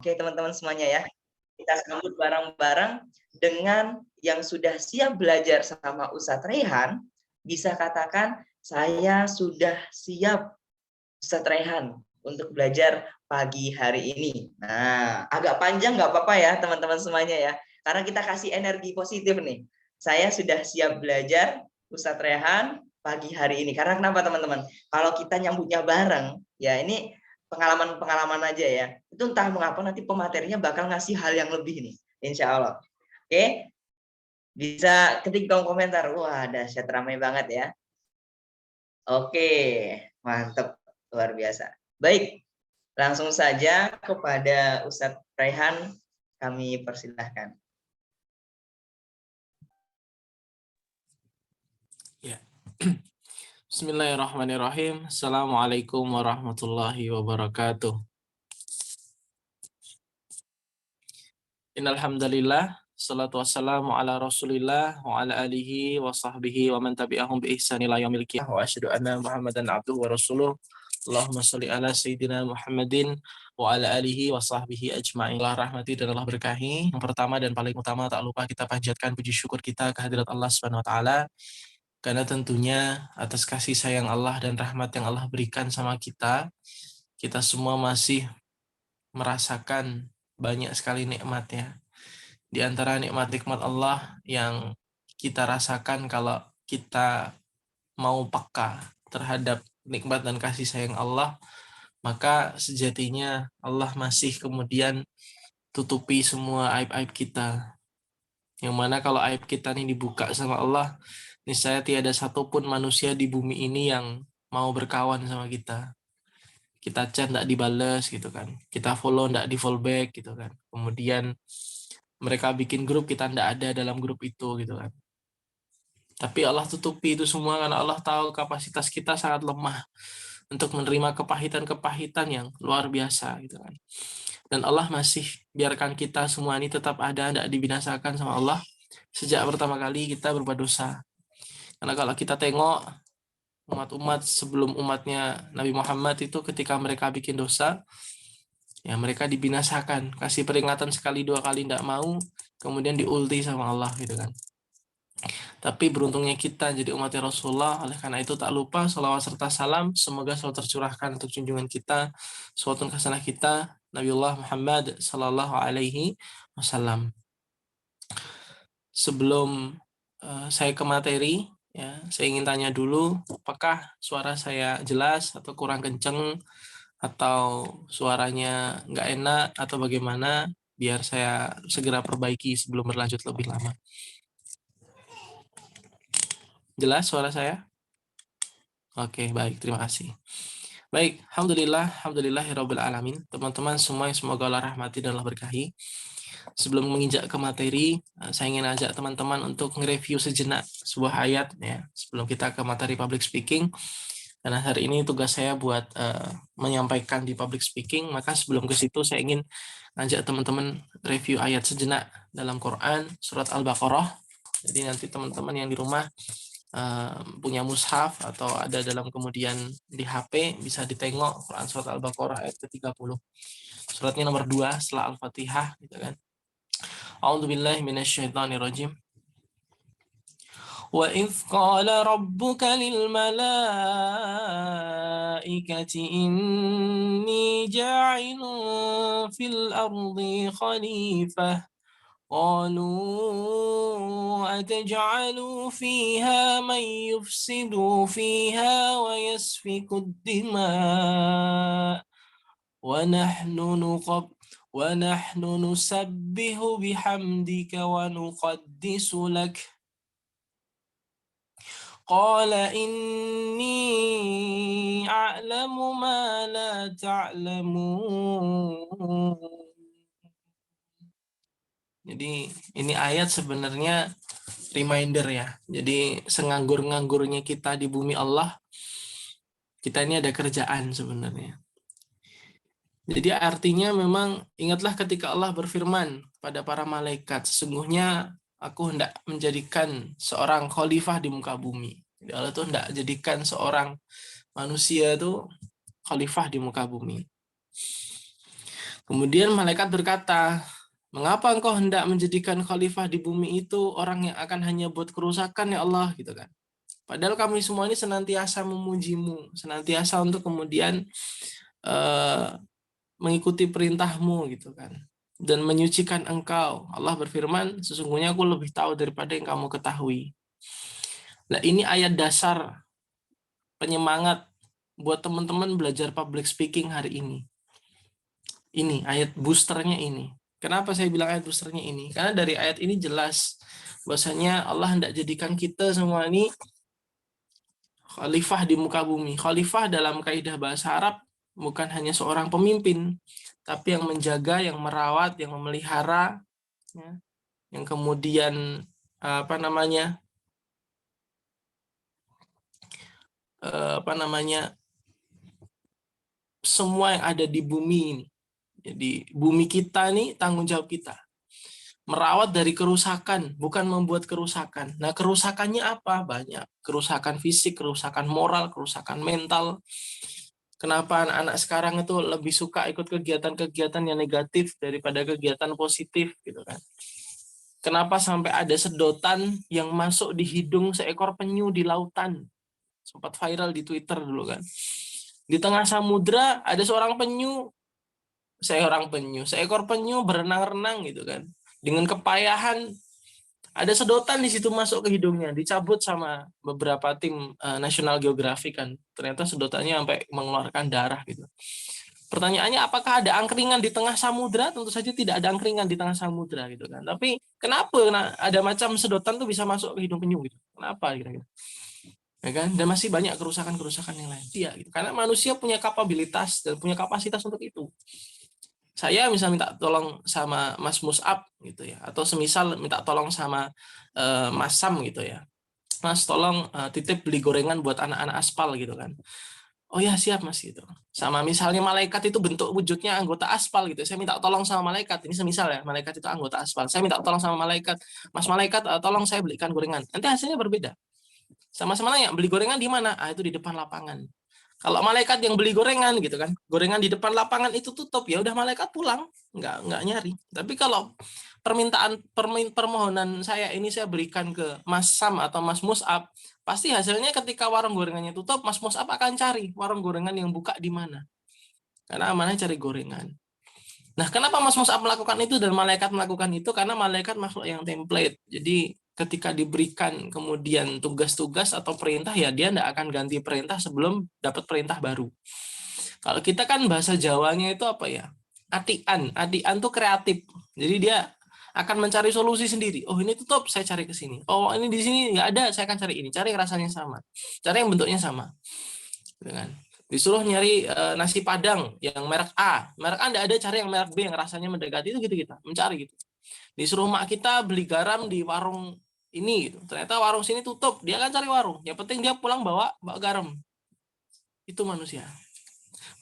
Oke, teman-teman semuanya ya. Kita sambut bareng-bareng dengan yang sudah siap belajar sama Ustadz Rehan, bisa katakan saya sudah siap Ustadz Rehan untuk belajar pagi hari ini. Nah, agak panjang nggak apa-apa ya teman-teman semuanya ya, karena kita kasih energi positif nih. Saya sudah siap belajar Ustadz Rehan pagi hari ini. Karena kenapa teman-teman? Kalau kita nyambutnya bareng, ya ini pengalaman-pengalaman aja ya. Itu entah mengapa nanti pematerinya bakal ngasih hal yang lebih nih, insya Allah. Oke, bisa ketik kolom komentar. Wah, dahsyat ramai banget ya. Oke, mantap, luar biasa. Baik, langsung saja kepada Ustadz Raihan kami persilahkan. Ya. Bismillahirrahmanirrahim. Assalamualaikum warahmatullahi wabarakatuh. Innal hamdalillah, salatu wassalamu ala Rasulillah wa ala alihi wa sahbihi wa man tabi'ahum bi ihsan ila yaumil qiyamah wa asyhadu anna Muhammadan abduhu wa rasuluh. Allahumma shalli ala sayyidina Muhammadin wa ala alihi wa sahbihi ajma'in. Allah rahmati dan Allah berkahi. Yang pertama dan paling utama tak lupa kita panjatkan puji syukur kita kehadirat Allah Subhanahu wa taala. Karena tentunya atas kasih sayang Allah dan rahmat yang Allah berikan sama kita, kita semua masih merasakan banyak sekali nikmatnya. Di antara nikmat-nikmat Allah yang kita rasakan kalau kita mau peka terhadap nikmat dan kasih sayang Allah, maka sejatinya Allah masih kemudian tutupi semua aib-aib kita. Yang mana kalau aib kita ini dibuka sama Allah, niscaya tiada satupun manusia di bumi ini yang mau berkawan sama kita. Kita chat nggak dibales gitu kan, kita follow nggak di follow back gitu kan, kemudian mereka bikin grup, kita nggak ada dalam grup itu gitu kan. Tapi Allah tutupi itu semua karena Allah tahu kapasitas kita sangat lemah untuk menerima kepahitan-kepahitan yang luar biasa gitu kan. Dan Allah masih biarkan kita semua ini tetap ada, tidak dibinasakan sama Allah sejak pertama kali kita berbuat dosa. Karena kalau kita tengok umat-umat sebelum umatnya Nabi Muhammad itu ketika mereka bikin dosa, ya mereka dibinasakan, kasih peringatan sekali dua kali tidak mau, kemudian diulti sama Allah gitu kan. Tapi beruntungnya kita jadi umatnya Rasulullah, oleh karena itu tak lupa salawat serta salam semoga selalu tercurahkan untuk junjungan kita, suatu hasanah kita, Nabiullah Muhammad sallallahu alaihi wasallam. Sebelum saya ke materi, ya, saya ingin tanya dulu, apakah suara saya jelas atau kurang kenceng, atau suaranya nggak enak, atau bagaimana, biar saya segera perbaiki sebelum berlanjut lebih lama. Jelas suara saya? Oke, baik, terima kasih. Baik, alhamdulillahirabbil alamin. Teman-teman semua yang semoga Allah rahmati dan Allah berkahi. Sebelum menginjak ke materi, saya ingin ajak teman-teman untuk nge-review sejenak sebuah ayat ya, sebelum kita ke materi public speaking. Karena hari ini tugas saya buat menyampaikan di public speaking, maka sebelum ke situ saya ingin ajak teman-teman review ayat sejenak dalam Quran surat Al-Baqarah. Jadi nanti teman-teman yang di rumah punya mushaf atau ada dalam kemudian di HP bisa ditengok Quran surat Al-Baqarah ayat ke-30. Suratnya nomor 2 setelah Al-Fatihah gitu kan. A'udzubillahi minasyaitonirrajim. Wa idz qala rabbuka lil malaikati inni ja'ilun fil ardi khalifah قالوا أتجعل فيها من يفسد فيها ويسفك الدماء ونحن نسبح بحمدك ونقدس لك قال إني أعلم ما لا تعلمون. Jadi ini ayat sebenarnya reminder ya. Jadi senganggur-nganggurnya kita di bumi Allah, kita ini ada kerjaan sebenarnya. Jadi artinya memang ingatlah ketika Allah berfirman pada para malaikat, sesungguhnya aku hendak menjadikan seorang khalifah di muka bumi. Jadi Allah tuh hendak jadikan seorang manusia itu khalifah di muka bumi. Kemudian malaikat berkata, mengapa engkau hendak menjadikan khalifah di bumi itu orang yang akan hanya buat kerusakan ya Allah, gitu kan. Padahal kami semua ini senantiasa memujimu, senantiasa untuk kemudian eh, mengikuti perintahmu, gitu kan. Dan menyucikan engkau. Allah berfirman, sesungguhnya aku lebih tahu daripada yang kamu ketahui. Nah, ini ayat dasar penyemangat buat teman-teman belajar public speaking hari ini. Ini ayat boosternya ini. Kenapa saya bilang ayat boosternya ini? Karena dari ayat ini jelas bahwasanya Allah hendak jadikan kita semua ini khalifah di muka bumi. Khalifah dalam kaidah bahasa Arab bukan hanya seorang pemimpin, tapi yang menjaga, yang merawat, yang memelihara, ya, yang kemudian apa namanya semua yang ada di bumi ini. Jadi bumi kita nih tanggung jawab kita. Merawat dari kerusakan, bukan membuat kerusakan. Nah, kerusakannya apa? Banyak. Kerusakan fisik, kerusakan moral, kerusakan mental. Kenapa anak-anak sekarang itu lebih suka ikut kegiatan-kegiatan yang negatif daripada kegiatan positif, gitu kan. Kenapa sampai ada sedotan yang masuk di hidung seekor penyu di lautan? Sempat viral di Twitter dulu kan. Di tengah samudra ada seekor penyu berenang-renang gitu kan. Dengan kepayahan ada sedotan di situ masuk ke hidungnya, dicabut sama beberapa tim National Geographic kan. Ternyata sedotannya sampai mengeluarkan darah gitu. Pertanyaannya, apakah ada angkringan di tengah samudra? Tentu saja tidak ada angkringan di tengah samudra gitu kan. Tapi kenapa ada macam sedotan tuh bisa masuk ke hidung penyu gitu? Kenapa kira-kira? Ya kan? Dan masih banyak kerusakan-kerusakan yang lain. Iya gitu. Karena manusia punya kapabilitas dan punya kapasitas untuk itu. Saya misal minta tolong sama Mas Mus'ab gitu ya, atau semisal minta tolong sama Mas Sam gitu ya, Mas tolong titip beli gorengan buat anak-anak aspal gitu kan. Oh ya siap Mas gitu. Sama misalnya malaikat itu bentuk wujudnya anggota aspal gitu, saya minta tolong sama malaikat, ini semisal ya, malaikat itu anggota aspal, saya minta tolong sama malaikat, Mas malaikat tolong saya belikan gorengan, nanti hasilnya berbeda. Sama-sama nanya, beli gorengan di mana? Ah, itu di depan lapangan. Kalau malaikat yang beli gorengan gitu kan, gorengan di depan lapangan itu tutup, ya udah malaikat pulang, nggak nyari. Tapi kalau permohonan saya ini saya berikan ke Mas Sam atau Mas Mus'ab, pasti hasilnya ketika warung gorengannya tutup, Mas Mus'ab akan cari warung gorengan yang buka di mana. Karena amanahnya cari gorengan. Nah, kenapa Mas Mus'ab melakukan itu dan malaikat melakukan itu? Karena malaikat makhluk yang template. Jadi ketika diberikan kemudian tugas-tugas atau perintah, ya dia tidak akan ganti perintah sebelum dapat perintah baru. Kalau kita kan bahasa Jawanya itu apa ya? Atian. Atian tuh kreatif. Jadi dia akan mencari solusi sendiri. Oh ini tutup, saya cari ke sini. Oh ini di sini nggak ada, saya akan cari ini. Cari yang rasanya sama. Cari yang bentuknya sama. Dengan disuruh nyari nasi padang yang merek A. Merek A nggak ada, cari yang merek B yang rasanya mendekati, itu gitu kita mencari gitu. Disuruh mak kita beli garam di warung ini gitu. Ternyata warung sini tutup, dia akan cari warung. Yang penting dia pulang bawa garam. Itu manusia.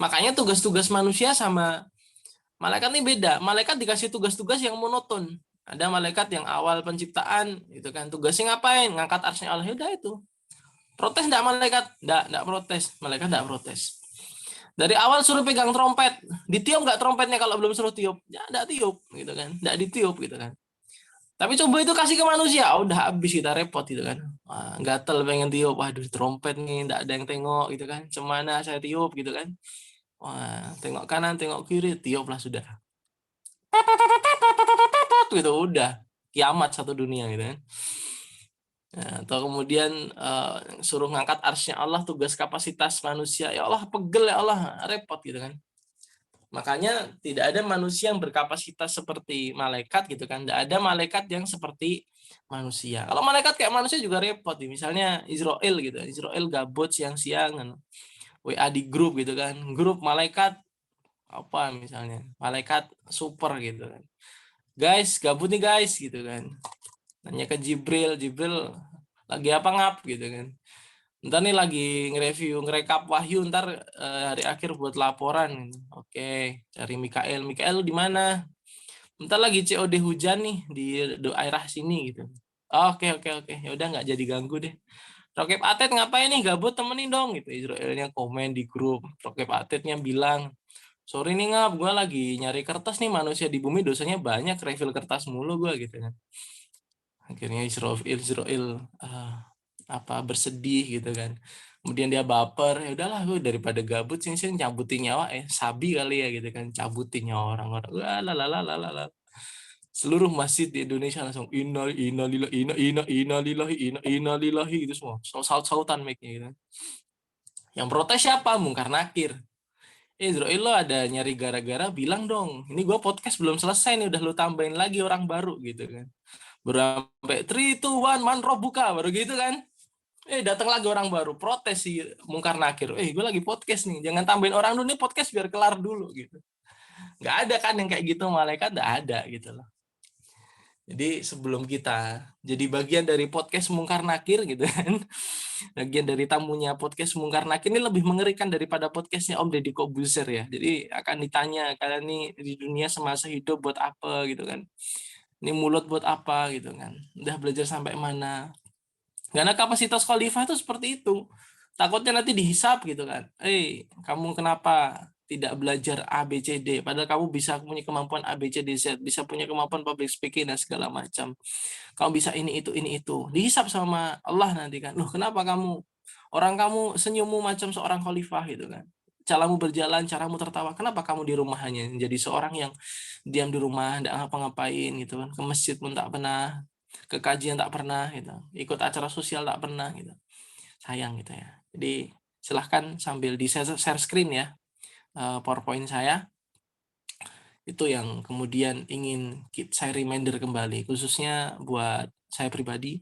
Makanya tugas-tugas manusia sama malaikat ini beda. Malaikat dikasih tugas-tugas yang monoton. Ada malaikat yang awal penciptaan, gitu kan. Tugasnya ngapain? Ngangkat arsy Allah, udah itu. Protes enggak malaikat? Enggak protes. Malaikat enggak protes. Dari awal suruh pegang trompet, ditiup nggak trompetnya kalau belum suruh tiup? Ya enggak tiup, gitu kan. Enggak ditiup, gitu kan. Tapi coba itu kasih ke manusia, oh, udah habis kita repot gitu kan. Wah, gatel pengen tiup, waduh trompet nih, enggak ada yang tengok gitu kan. Cemana saya tiup gitu kan. Wah, tengok kanan, tengok kiri, tiup lah sudah. Gitu udah, kiamat satu dunia gitu kan. Nah, atau kemudian suruh ngangkat arsy Allah, tugas kapasitas manusia, ya Allah pegel ya Allah, repot gitu kan. Makanya tidak ada manusia yang berkapasitas seperti malaikat gitu kan. Tidak ada malaikat yang seperti manusia. Kalau malaikat kayak manusia juga repot. Misalnya Israel gitu. Israel gabut siang-siang kan. WA di grup gitu kan. Grup malaikat apa misalnya. Malaikat super gitu kan. Guys, gabut nih guys gitu kan. Nanya ke Jibril. Jibril lagi apa ngap gitu kan. Ntar nih lagi nge-review, ngerekap wahyu, ntar hari akhir buat laporan. Oke, cari Mikael. Mikael di mana? Ntar lagi COD hujan nih di daerah sini gitu. Oke. Ya udah nggak jadi ganggu deh. Rokep Atet ngapain nih? Gabut temenin dong gitu. Israelnya komen di grup. Rokep Atetnya bilang, sorry nih Ngap, gue lagi nyari kertas nih, manusia di bumi dosanya banyak, refill kertas mulu gue gitu kan. Akhirnya Israel apa bersedih gitu kan. Kemudian dia baper, ya udahlah gue daripada gabut sih cabutin nyawa sabi kali ya gitu kan, cabutin nyawa orang-orang. Wah, lalalala. Seluruh masjid di Indonesia langsung innalillahi gitu semua. Saut-sautan mic-nya gitu. Yang protes siapa? Mungkar Nakir. Israel lo ada nyari gara-gara, bilang dong. Ini gue podcast belum selesai nih, udah lu tambahin lagi orang baru gitu kan. Baru sampai 3, 2, 1, man roh buka, baru gitu kan. Datang lagi orang baru, protes si Mungkar Nakir. Gue lagi podcast nih, jangan tambahin orang dulu nih podcast biar kelar dulu gitu. Nggak ada kan yang kayak gitu, malaikat nggak ada gitu loh. Jadi sebelum kita jadi bagian dari podcast Mungkar Nakir gitu kan, bagian dari tamunya podcast Mungkar Nakir ini lebih mengerikan daripada podcastnya Om Deddy Kobuzer ya. Jadi akan ditanya, kalian nih di dunia semasa hidup buat apa gitu kan. Ini mulut buat apa gitu kan. Udah belajar sampai mana. Karena kapasitas khalifah itu seperti itu. Takutnya nanti dihisap gitu kan. Kamu kenapa tidak belajar A, B, C, D? Padahal kamu bisa punya kemampuan A, B, C, D, Z. Bisa punya kemampuan public speaking dan segala macam. Kamu bisa ini, itu. Dihisap sama Allah nanti kan. Loh kenapa orang kamu senyummu macam seorang khalifah gitu kan. Caramu berjalan, caramu tertawa. Kenapa kamu di rumah hanya jadi seorang yang diam di rumah, tidak ngapa-ngapain gitu kan. Ke masjid pun tak pernah, ke kajian tak pernah gitu, ikut acara sosial tak pernah gitu, sayang gitu ya. Jadi silahkan sambil di share screen ya PowerPoint saya, itu yang kemudian ingin saya reminder kembali, khususnya buat saya pribadi,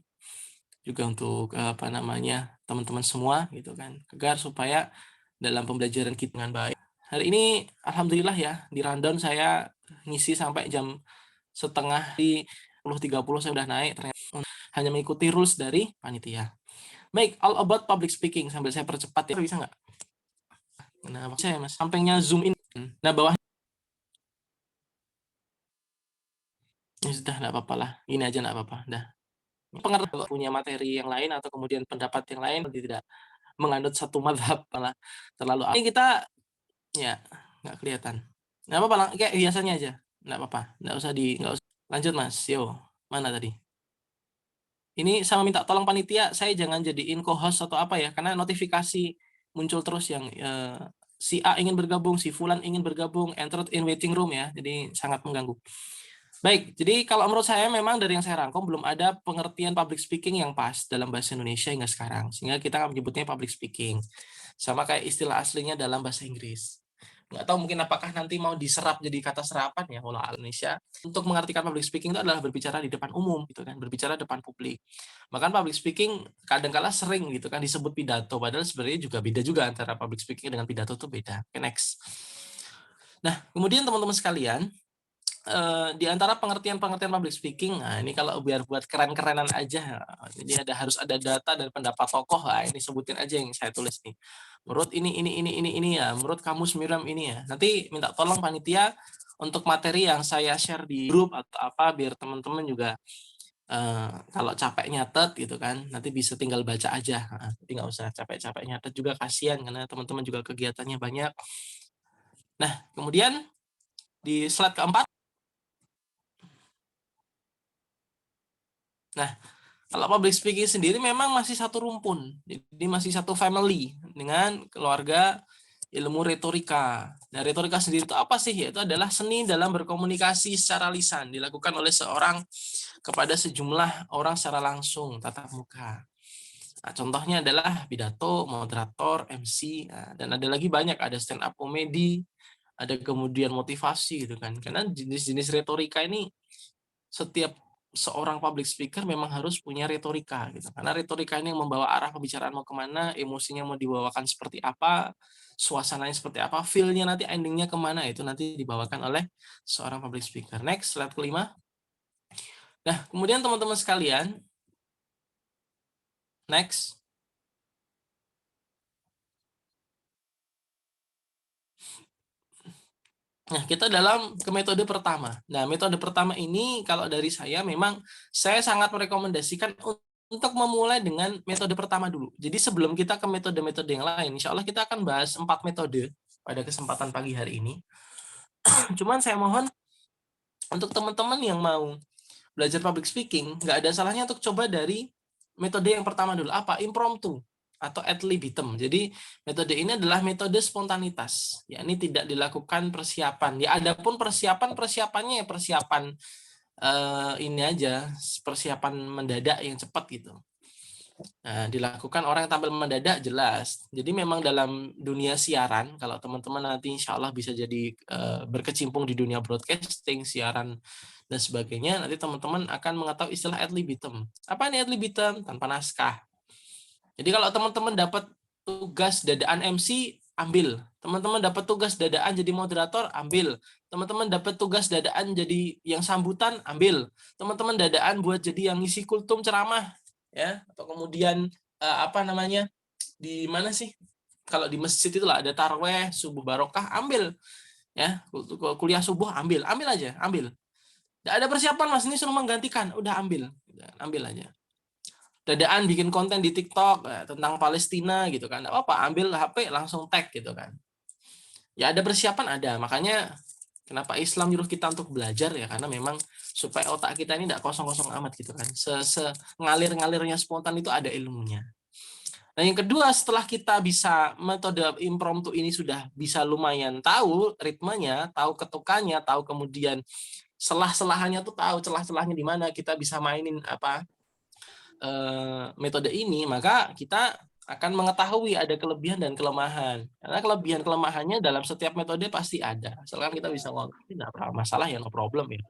juga untuk teman-teman semua gitu kan, agar supaya dalam pembelajaran kita dengan baik. Hari ini alhamdulillah ya, di rundown saya ngisi sampai jam setengah di 10.30 saya udah naik, ternyata hanya mengikuti rules dari panitia. Baik, all about public speaking, sambil saya percepat ya, bisa nggak? Nah, saya mas, sampingnya zoom in. Nah, bawah ini sudah nggak apa-apa lah, ini aja nggak apa-apa, dah. Pengertian punya materi yang lain atau kemudian pendapat yang lain, tidak menganut satu madhab malah terlalu. Ini kita ya nggak kelihatan. Nggak apa-apa, kayak biasanya aja, nggak apa-apa, nggak usah. Lanjut mas, yo mana tadi? Ini sama minta tolong panitia, saya jangan jadiin co-host atau apa ya, karena notifikasi muncul terus yang si A ingin bergabung, si Fulan ingin bergabung, entered in waiting room ya, jadi sangat mengganggu. Baik, jadi kalau menurut saya memang dari yang saya rangkum belum ada pengertian public speaking yang pas dalam bahasa Indonesia hingga sekarang, sehingga kita menyebutnya public speaking. Sama kayak istilah aslinya dalam bahasa Inggris. Nggak tahu mungkin apakah nanti mau diserap jadi kata serapan ya kalau Indonesia. Untuk mengartikan public speaking itu adalah berbicara di depan umum gitu kan, berbicara depan publik. Bahkan public speaking kadang-kala sering gitu kan disebut pidato, padahal sebenarnya juga beda juga antara public speaking dengan pidato itu beda. Oke, next. Nah, kemudian teman-teman sekalian, di antara pengertian-pengertian public speaking, nah ini kalau biar buat keren-kerenan aja, jadi harus ada data dan pendapat tokoh lah, ini sebutin aja yang saya tulis nih. Menurut ini ya, menurut kamus Miram ini ya. Nanti minta tolong panitia untuk materi yang saya share di grup atau apa, biar teman-teman juga kalau capek nyatet gitu kan, nanti bisa tinggal baca aja. Jadi nggak usah capek-capek nyatet juga, kasihan karena teman-teman juga kegiatannya banyak. Nah, kemudian di slide keempat. Nah, kalau public speaking sendiri memang masih satu rumpun, jadi masih satu family dengan keluarga ilmu retorika. Nah, retorika sendiri itu apa sih? Yaitu adalah seni dalam berkomunikasi secara lisan, dilakukan oleh seorang kepada sejumlah orang secara langsung, tatap muka. Nah, contohnya adalah pidato, moderator, MC, dan ada lagi banyak, ada stand up comedy, ada kemudian motivasi gitu kan. Karena jenis-jenis retorika ini setiap seorang public speaker memang harus punya retorika gitu. Karena retorika ini yang membawa arah pembicaraan mau kemana, emosinya mau dibawakan seperti apa, suasananya seperti apa, feel-nya nanti endingnya kemana, itu nanti dibawakan oleh seorang public speaker. Next, slide kelima. Nah, kemudian teman-teman sekalian, next. Nah, kita dalam ke metode pertama. Nah, metode pertama ini kalau dari saya memang saya sangat merekomendasikan untuk memulai dengan metode pertama dulu. Jadi sebelum kita ke metode-metode yang lain, insya Allah kita akan bahas 4 metode. pada kesempatan pagi hari ini. Cuman saya mohon untuk teman-teman yang mau belajar public speaking, nggak ada salahnya untuk coba dari metode yang pertama dulu. Apa? Impromptu atau ad libitum. Jadi metode ini adalah metode spontanitas. Ya, ini tidak dilakukan persiapan. Ya, adapun persiapannya ya persiapan ini aja, persiapan mendadak yang cepat gitu. Nah, dilakukan orang yang tampil mendadak jelas. Jadi memang dalam dunia siaran, kalau teman-teman nanti insya Allah bisa jadi berkecimpung di dunia broadcasting, siaran, dan sebagainya, nanti teman-teman akan mengetahui istilah ad libitum. Apa ini ad libitum? Tanpa naskah. Jadi kalau teman-teman dapat tugas dadaan MC, ambil. Teman-teman dapat tugas dadaan jadi moderator, ambil. Teman-teman dapat tugas dadaan jadi yang sambutan, ambil. Teman-teman dadaan buat jadi yang ngisi kultum ceramah, ya, atau kemudian apa namanya, di mana sih, kalau di masjid itulah ada tarweh subuh barokah, ambil, ya, kuliah subuh, ambil aja, ambil. Tidak ada persiapan, mas, ini suruh menggantikan, udah ambil aja. Dadaan bikin konten di TikTok tentang Palestina gitu kan, nggak apa-apa, ambil HP langsung tag gitu kan. Ya ada persiapan, ada. Makanya kenapa Islam nyuruh kita untuk belajar, ya karena memang supaya otak kita ini tidak kosong-kosong amat gitu kan. Ngalir-ngalirnya spontan itu ada ilmunya. Nah yang kedua, setelah kita bisa metode impromptu ini sudah bisa lumayan tahu ritmenya, tahu ketukannya, tahu kemudian selah-selahannya tuh tahu celah-celahnya di mana, kita bisa mainin apa metode ini, maka kita akan mengetahui ada kelebihan dan kelemahan. Karena kelebihan kelemahannya dalam setiap metode pasti ada. Asalkan kita bisa ngomong, tidak masalah ya, no problem ya.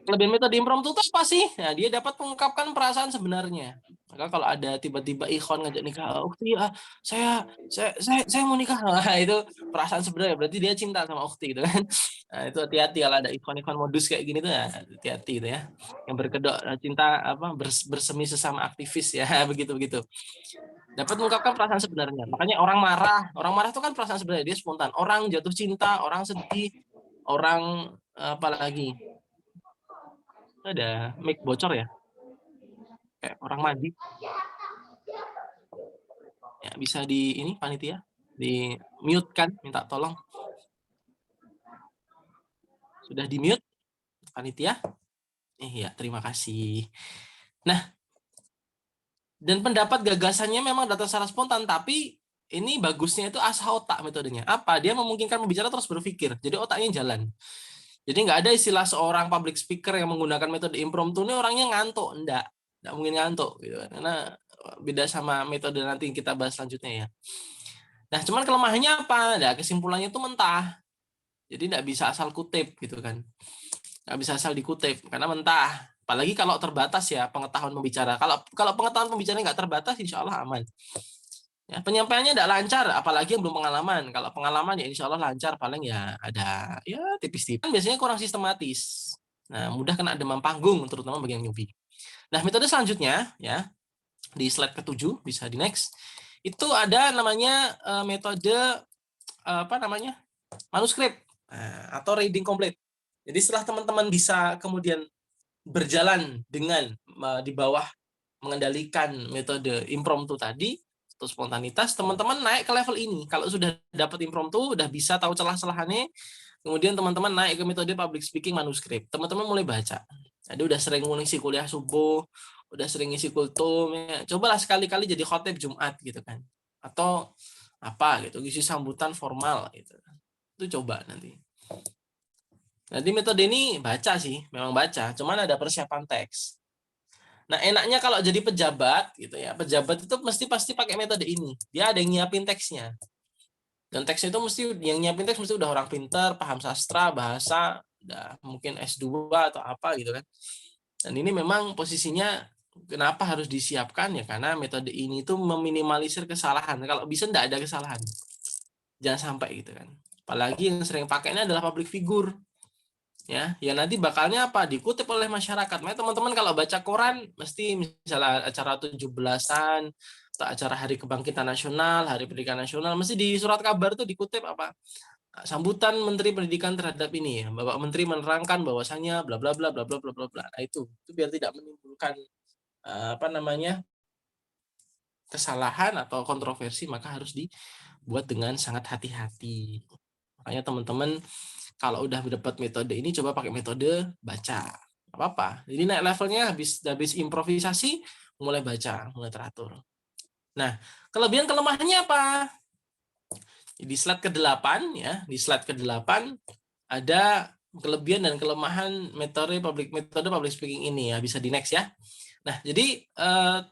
Kelebihan metode impromptu itu apa sih? Nah, dia dapat mengungkapkan perasaan sebenarnya. Maka kalau ada tiba-tiba ikhwan ngajak nikah, Ukti, saya mau nikah. Nah, itu perasaan sebenarnya, berarti dia cinta sama Ukti gitu kan. Nah, itu hati-hati kalau ada ikhwan-ikhwan modus kayak gini tuh, ya, hati-hati itu ya. Yang berkedok cinta apa bersemi sesama aktivis ya, begitu-begitu. Dapat mengungkapkan perasaan sebenarnya. Makanya orang marah itu kan perasaan sebenarnya, dia spontan. Orang jatuh cinta, orang sedih, orang apalagi ada mic bocor ya, kayak orang mandi ya, bisa di ini panitia di mute kan, minta tolong. Sudah di mute panitia? Ya, terima kasih. Nah, dan pendapat gagasannya memang datang secara spontan, tapi ini bagusnya itu asah otak metodenya. Apa? Dia memungkinkan pembicara terus berpikir, jadi otaknya jalan. Jadi nggak ada istilah seorang public speaker yang menggunakan metode impromptu ini orangnya ngantuk, enggak mungkin ngantuk gitu kan. Karena beda sama metode nanti yang kita bahas selanjutnya ya. Nah, cuman kelemahannya apa? Nah, kesimpulannya itu mentah. Jadi nggak bisa asal kutip gitu kan. Nggak bisa asal dikutip karena mentah. Apalagi kalau terbatas ya pengetahuan pembicara. Kalau pengetahuan pembicara nggak terbatas, insya Allah aman. Ya, penyampaiannya tidak lancar, apalagi yang belum pengalaman. Kalau pengalaman ya insya Allah lancar, paling ya ada ya tipis-tipis. Biasanya kurang sistematis. Nah, mudah kena demam panggung, terutama bagi yang newbie. Nah, metode selanjutnya ya di slide ke-7 bisa di next. Itu ada namanya metode apa namanya? Manuskrip atau reading complete. Jadi setelah teman-teman bisa kemudian berjalan dengan di bawah mengendalikan metode impromptu tadi atau spontanitas, teman-teman naik ke level ini. Kalau sudah dapat impromptu, udah bisa tahu celah-celahannya, kemudian teman-teman naik ke metode public speaking manuskrip. Teman-teman mulai baca. Jadi udah sering ngisi kuliah subuh, udah sering ngisi kultum, ya. Cobalah sekali-kali jadi khotib Jumat gitu kan. Atau apa gitu, ngisi sambutan formal gitu. Itu coba nanti. Nanti metode ini baca sih, memang baca, cuman ada persiapan teks. Nah, enaknya kalau jadi pejabat gitu ya, pejabat itu pasti pakai metode ini. Dia ada yang nyiapin teksnya. Dan teksnya itu mesti yang nyiapin teks mesti udah orang pintar, paham sastra, bahasa, udah mungkin S2 atau apa gitu kan. Dan ini memang posisinya kenapa harus disiapkan ya, karena metode ini tuh meminimalisir kesalahan. Kalau bisa enggak ada kesalahan. Jangan sampai gitu kan. Apalagi yang sering pakainya adalah public figure. Ya nanti bakalnya apa, dikutip oleh masyarakat. Makanya teman-teman kalau baca koran mesti misalnya acara 17-an atau acara Hari Kebangkitan Nasional, Hari Pendidikan Nasional, mesti di surat kabar tuh dikutip apa, sambutan Menteri Pendidikan terhadap ini ya, Bapak Menteri menerangkan bahwasannya bla bla bla bla bla bla bla bla. Nah, itu biar tidak menimbulkan apa namanya kesalahan atau kontroversi, maka harus buat dengan sangat hati-hati. Makanya teman-teman kalau udah dapat metode ini coba pakai metode baca. Nggak apa-apa. Jadi naik levelnya habis improvisasi mulai baca, mulai teratur. Nah, kelebihan kelemahannya apa? Di slide ke-8 ya, di slide ke-8 ada kelebihan dan kelemahan metode public speaking ini ya, bisa di next ya. Nah, jadi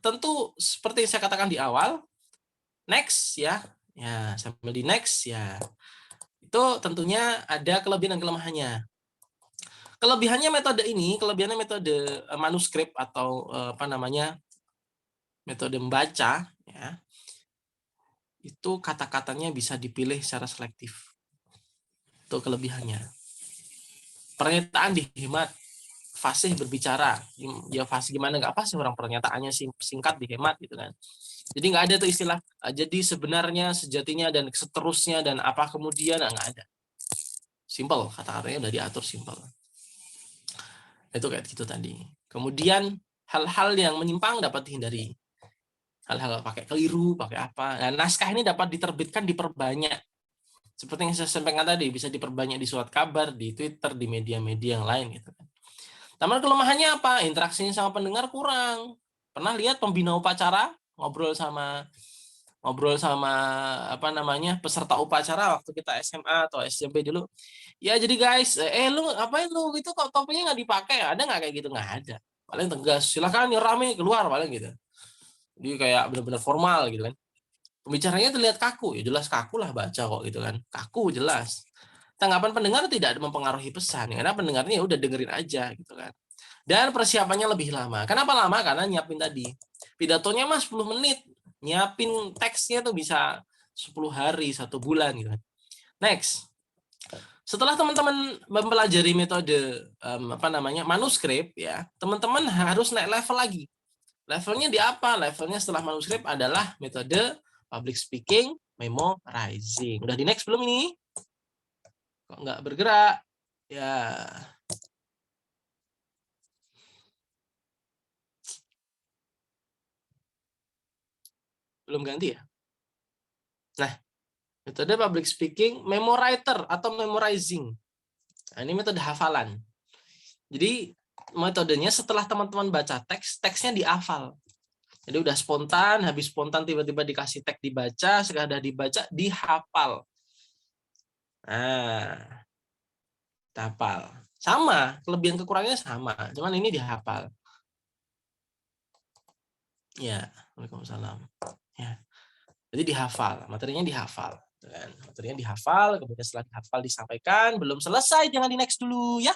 tentu seperti yang saya katakan di awal, next ya. Ya, sambil di next ya. Itu tentunya ada kelebihan dan kelemahannya. Kelebihannya metode manuskrip atau apa namanya? Metode membaca ya. Itu kata-katanya bisa dipilih secara selektif. Itu kelebihannya. Pernyataan dihemat, fasih berbicara. Ya fasih gimana nggak fasih orang pernyataannya singkat dihemat gitu kan. Jadi nggak ada tuh istilah jadi sebenarnya, sejatinya, dan seterusnya, dan apa kemudian, nggak ada. Simple, kata-katanya udah diatur simple. Itu kayak gitu tadi. Kemudian hal-hal yang menyimpang dapat dihindari. Hal-hal pakai keliru, pakai apa. Nah, naskah ini dapat diterbitkan, diperbanyak. Seperti yang saya sampaikan tadi, bisa diperbanyak di surat kabar, di Twitter, di media-media yang lain gitu kan. Tapi kelemahannya apa? Interaksinya sama pendengar kurang. Pernah lihat pembina upacara ngobrol sama apa namanya peserta upacara waktu kita SMA atau SMP dulu. Ya jadi guys, lu ngapain lu gitu kok topinya nggak dipakai? Ada nggak kayak gitu? Nggak ada. Paling tegas, silakan yang rame keluar paling gitu. Jadi kayak benar-benar formal gitu kan. Pembicaranya terlihat kaku, ya jelas kaku lah baca kok gitu kan. Kaku jelas. Tanggapan pendengar tidak mempengaruhi pesan, karena pendengarnya udah dengerin aja gitu kan. Dan persiapannya lebih lama. Kenapa lama? Karena nyiapin tadi. Pidatonya mah 10 menit. Nyiapin teksnya tuh bisa 10 hari, 1 bulan gitu kan. Next. Setelah teman-teman mempelajari metode apa namanya manuskrip ya, teman-teman harus naik level lagi. Levelnya di apa? Levelnya setelah manuskrip adalah metode public speaking, memorizing. Udah di next belum ini? Kok nggak bergerak? Ya. Belum ganti ya? Nah, metode public speaking, memowriter atau memorizing. Nah, ini metode hafalan. Jadi metodenya setelah teman-teman baca teks, teksnya dihafal. Jadi udah spontan, habis spontan tiba-tiba dikasih teks dibaca, sekadar dibaca, dihafal. Nah, dihafal. Sama, kelebihan kekurangannya sama, cuman ini dihafal. Ya, Waalaikumsalam. Ya. Jadi dihafal, materinya dihafal. Materinya dihafal, kemudian setelah dihafal disampaikan, belum selesai, jangan di next dulu ya.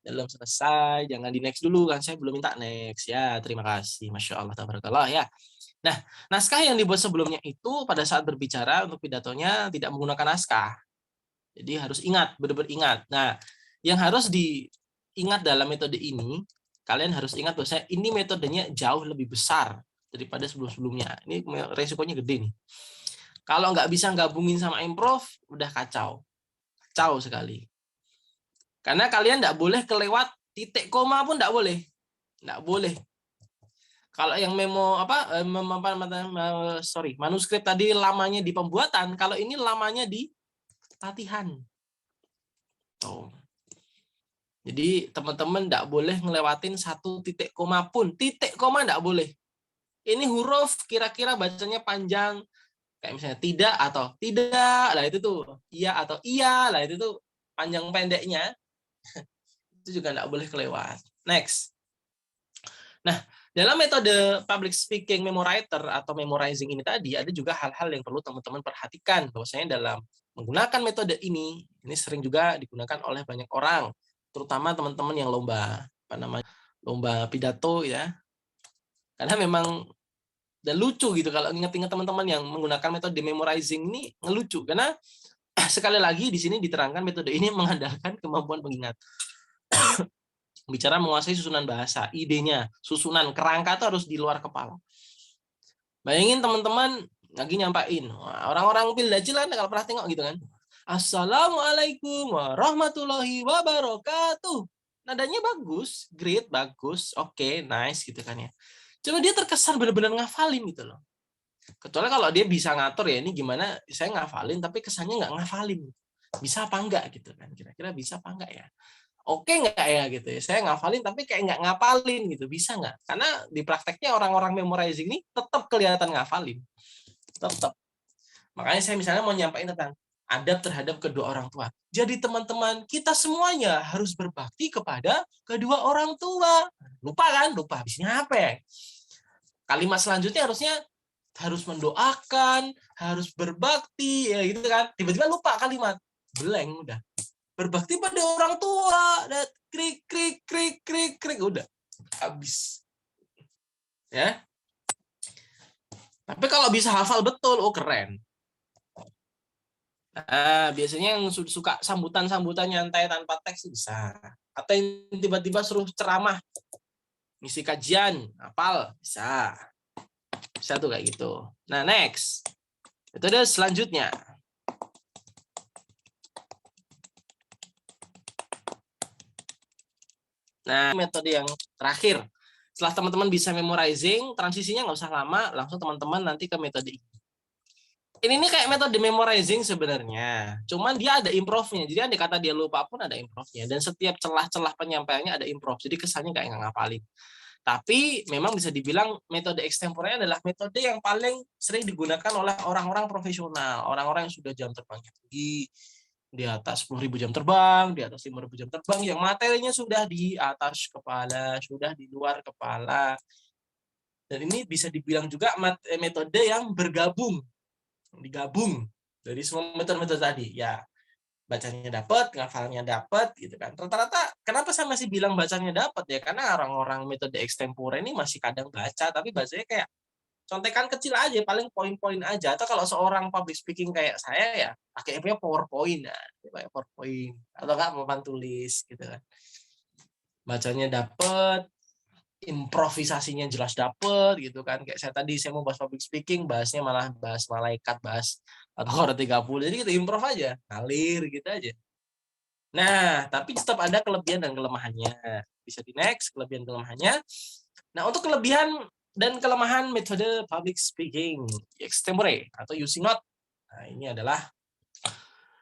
Belum selesai, jangan di next dulu kan saya belum minta next ya. Terima kasih, masya Allah, tabarakallah ya. Nah, naskah yang dibuat sebelumnya itu pada saat berbicara untuk pidatonya tidak menggunakan naskah. Jadi harus ingat, benar-benar ingat. Nah, yang harus diingat dalam metode ini, kalian harus ingat bahwa ini metodenya jauh lebih besar daripada sebelum-sebelumnya. Ini resikonya gede nih. Kalau nggak bisa gabungin sama improv, udah kacau. Kacau sekali. Karena kalian nggak boleh kelewat titik koma pun nggak boleh. Nggak boleh. Kalau yang manuskrip tadi lamanya di pembuatan, kalau ini lamanya di latihan. Tuh. Jadi teman-teman nggak boleh ngelewatin 1 titik koma pun. Titik koma nggak boleh. Ini huruf kira-kira bacanya panjang. Kayak misalnya tidak atau tidak. Lah itu tuh. Iya atau iya. Lah itu tuh panjang pendeknya. Itu juga nggak boleh kelewat. Next. Nah, dalam metode public speaking memowriter atau memorizing ini tadi, ada juga hal-hal yang perlu teman-teman perhatikan. Bahwasanya dalam menggunakan metode ini sering juga digunakan oleh banyak orang, terutama teman-teman yang lomba pidato ya. Karena memang dan lucu gitu kalau ingat-ingat teman-teman yang menggunakan metode memorizing ini ngelucu karena sekali lagi di sini diterangkan metode ini mengandalkan kemampuan pengingat. Bicara menguasai susunan bahasa, idenya, susunan kerangka itu harus di luar kepala. Bayangin teman-teman lagi nyampain, orang-orang pildajil kan kalau pernah tengok gitu kan. Assalamualaikum warahmatullahi wabarakatuh. Nadanya bagus, great, bagus, oke, nice gitu kan ya. Cuma dia terkesan benar-benar ngafalin gitu loh. Kecuali kalau dia bisa ngatur ya, ini gimana saya ngafalin tapi kesannya nggak ngafalin. Bisa apa enggak gitu kan, kira-kira bisa apa enggak ya? Oke nggak ya gitu ya, saya ngafalin tapi kayak nggak ngapalin gitu, bisa nggak? Karena di prakteknya orang-orang memorizing ini tetap kelihatan ngafalin, tetap. Makanya saya misalnya mau nyampaikan tentang adab terhadap kedua orang tua. Jadi teman-teman, kita semuanya harus berbakti kepada kedua orang tua. Lupa kan? Lupa. Habisnya apa ya? Kalimat selanjutnya harusnya harus mendoakan, harus berbakti, ya gitu kan. Tiba-tiba lupa kalimat. Blank udah. Berbakti pada orang tua, dan krik krik krik krik krik udah habis. Ya. Tapi kalau bisa hafal betul, oh keren. Nah, biasanya yang suka sambutan-sambutan nyantai tanpa teks bisa. Atau yang tiba-tiba suruh ceramah, ngisi kajian, hafal, bisa. Bisa tuh kayak gitu. Nah, next. Metode selanjutnya. Nah, metode yang terakhir. Setelah teman-teman bisa memorizing, transisinya nggak usah lama, langsung teman-teman nanti ke metode ini. Ini kayak metode memorizing sebenarnya. Cuman dia ada improve-nya. Jadi andai kata dia lupa pun ada improve-nya. Dan setiap celah-celah penyampaiannya ada improve. Jadi kesannya kayak nggak ngapalin. Tapi memang bisa dibilang metode extempore adalah metode yang paling sering digunakan oleh orang-orang profesional. Orang-orang yang sudah jam terbangnya tinggi, di atas 10.000 jam terbang, di atas 5.000 jam terbang, yang materinya sudah di atas kepala, sudah di luar kepala. Dan ini bisa dibilang juga metode yang bergabung, digabung dari semua metode-metode tadi. Ya, bacanya dapat, ngafalnya dapat gitu kan. Rata-rata kenapa saya masih bilang bacanya dapat ya? Karena orang-orang metode extempore ini masih kadang baca tapi bacanya kayak contekan kecil aja, paling poin-poin aja. Atau kalau seorang public speaking kayak saya ya, pakai PowerPoint ya, pakai PowerPoint atau enggak papan tulis gitu kan. Bacanya dapat, improvisasinya jelas dapet gitu kan, kayak saya tadi saya mau bahas public speaking, bahasnya malah bahas malaikat, bahas atau 30, jadi kita improv aja, ngalir gitu aja. Nah, tapi tetap ada kelebihan dan kelemahannya. Bisa di next kelebihan kelemahannya. Nah, untuk kelebihan dan kelemahan metode public speaking extempore atau using note. Nah, ini adalah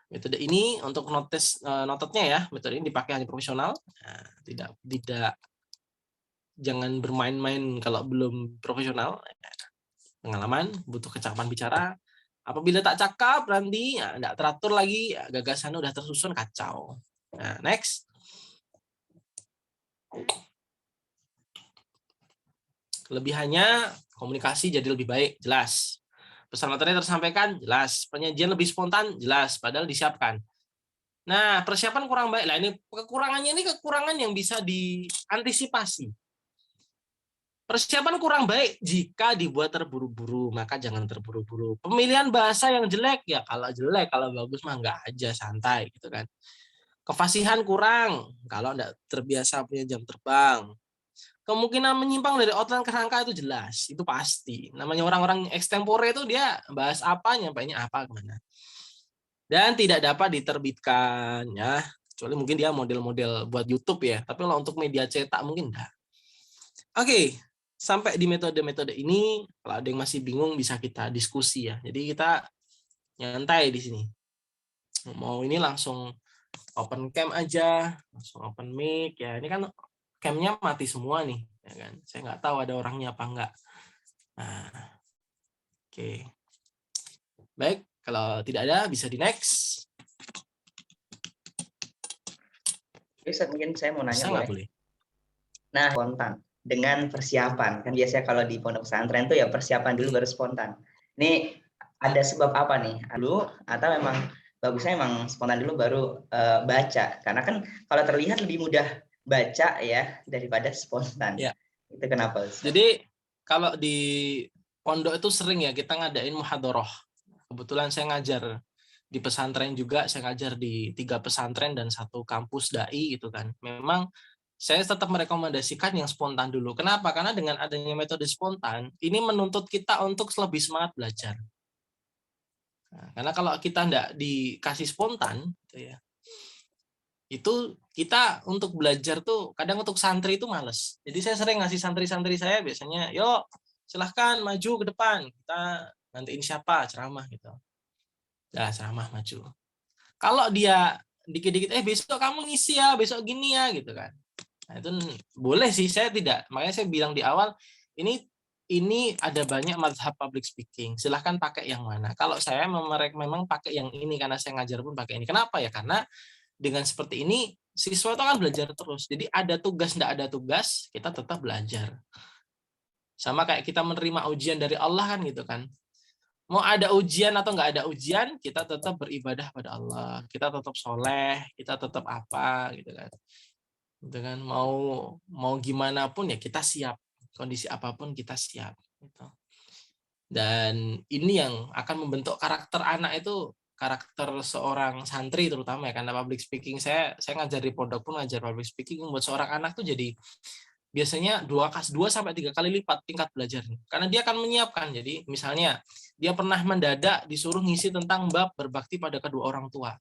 metode ini untuk notesnya ya, metode ini dipakai hanya profesional. Nah, tidak jangan bermain-main kalau belum profesional. Pengalaman, butuh kecakapan bicara. Apabila tak cakap nanti ya, tidak teratur lagi, ya, gagasan udah tersusun kacau. Nah, next. Kelebihannya komunikasi jadi lebih baik, jelas. Pesan materi tersampaikan, jelas. Penyajian lebih spontan, jelas. Padahal disiapkan. Nah, persiapan kurang baik. Nah, ini kekurangan yang bisa diantisipasi. Persiapan kurang baik jika dibuat terburu-buru, maka jangan terburu-buru. Pemilihan bahasa yang jelek, ya kalau jelek, kalau bagus mah enggak aja, santai gitu kan. Kefasihan kurang, kalau enggak terbiasa punya jam terbang. Kemungkinan menyimpang dari outline kerangka itu jelas, itu pasti. Namanya orang-orang extempore itu dia bahas apa, nyampainya apa, kemana. Dan tidak dapat diterbitkan, ya. Kecuali mungkin dia model-model buat YouTube ya, tapi kalau untuk media cetak mungkin enggak. Oke. Sampai di metode-metode ini, kalau ada yang masih bingung bisa kita diskusi ya. Jadi kita nyantai di sini. Mau ini langsung open cam aja, langsung open mic ya. Ini kan cam-nya mati semua nih, ya kan. Saya nggak tahu ada orangnya apa enggak. Nah, oke. Baik, kalau tidak ada bisa di next. Mungkin saya mau nanya, Bisa nggak boleh? Nah, spontan dengan persiapan. Kan biasanya kalau di pondok pesantren tuh ya persiapan dulu baru spontan. Ini ada sebab apa nih? Dulu atau memang bagusnya emang spontan dulu baru baca? Karena kan kalau terlihat lebih mudah baca ya daripada spontan. Ya. Itu kenapa? Jadi kalau di pondok itu sering ya kita ngadain muhadharah. Kebetulan saya ngajar di pesantren juga, saya ngajar di 3 pesantren dan 1 kampus dai gitu kan. Memang saya tetap merekomendasikan yang spontan dulu. Kenapa? Karena dengan adanya metode spontan, ini menuntut kita untuk lebih semangat belajar. Nah, karena kalau kita enggak dikasih spontan, gitu ya, itu kita untuk belajar tuh kadang untuk santri itu males. Jadi saya sering ngasih santri-santri saya biasanya, yuk silahkan maju ke depan, kita Nantiin siapa ceramah gitu. Nah, ceramah maju. Kalau dia dikit-dikit besok kamu ngisi ya, besok gini ya gitu kan. Nah, itu boleh sih, saya tidak. Makanya saya bilang di awal, ini ada banyak mazhab public speaking. Silahkan pakai yang mana. Kalau saya memang pakai yang ini karena saya ngajar pun pakai ini. Kenapa ya? Karena dengan seperti ini siswa itu akan belajar terus. Jadi ada tugas, tidak ada tugas, kita tetap belajar. Sama kayak kita menerima ujian dari Allah kan gitu kan. Mau ada ujian atau nggak ada ujian, kita tetap beribadah pada Allah. Kita tetap soleh, kita tetap apa gitu kan. Gitu kan. Mau gimana pun ya kita siap. Kondisi apapun kita siap. Gitu. Dan ini yang akan membentuk karakter anak itu, karakter seorang santri terutama ya, karena public speaking saya ngajar di pondok pun ngajar public speaking, membuat seorang anak tuh jadi biasanya 2 sampai 3 kali lipat tingkat belajarnya. Karena dia akan menyiapkan. Jadi misalnya dia pernah mendadak disuruh ngisi tentang bab berbakti pada kedua orang tua.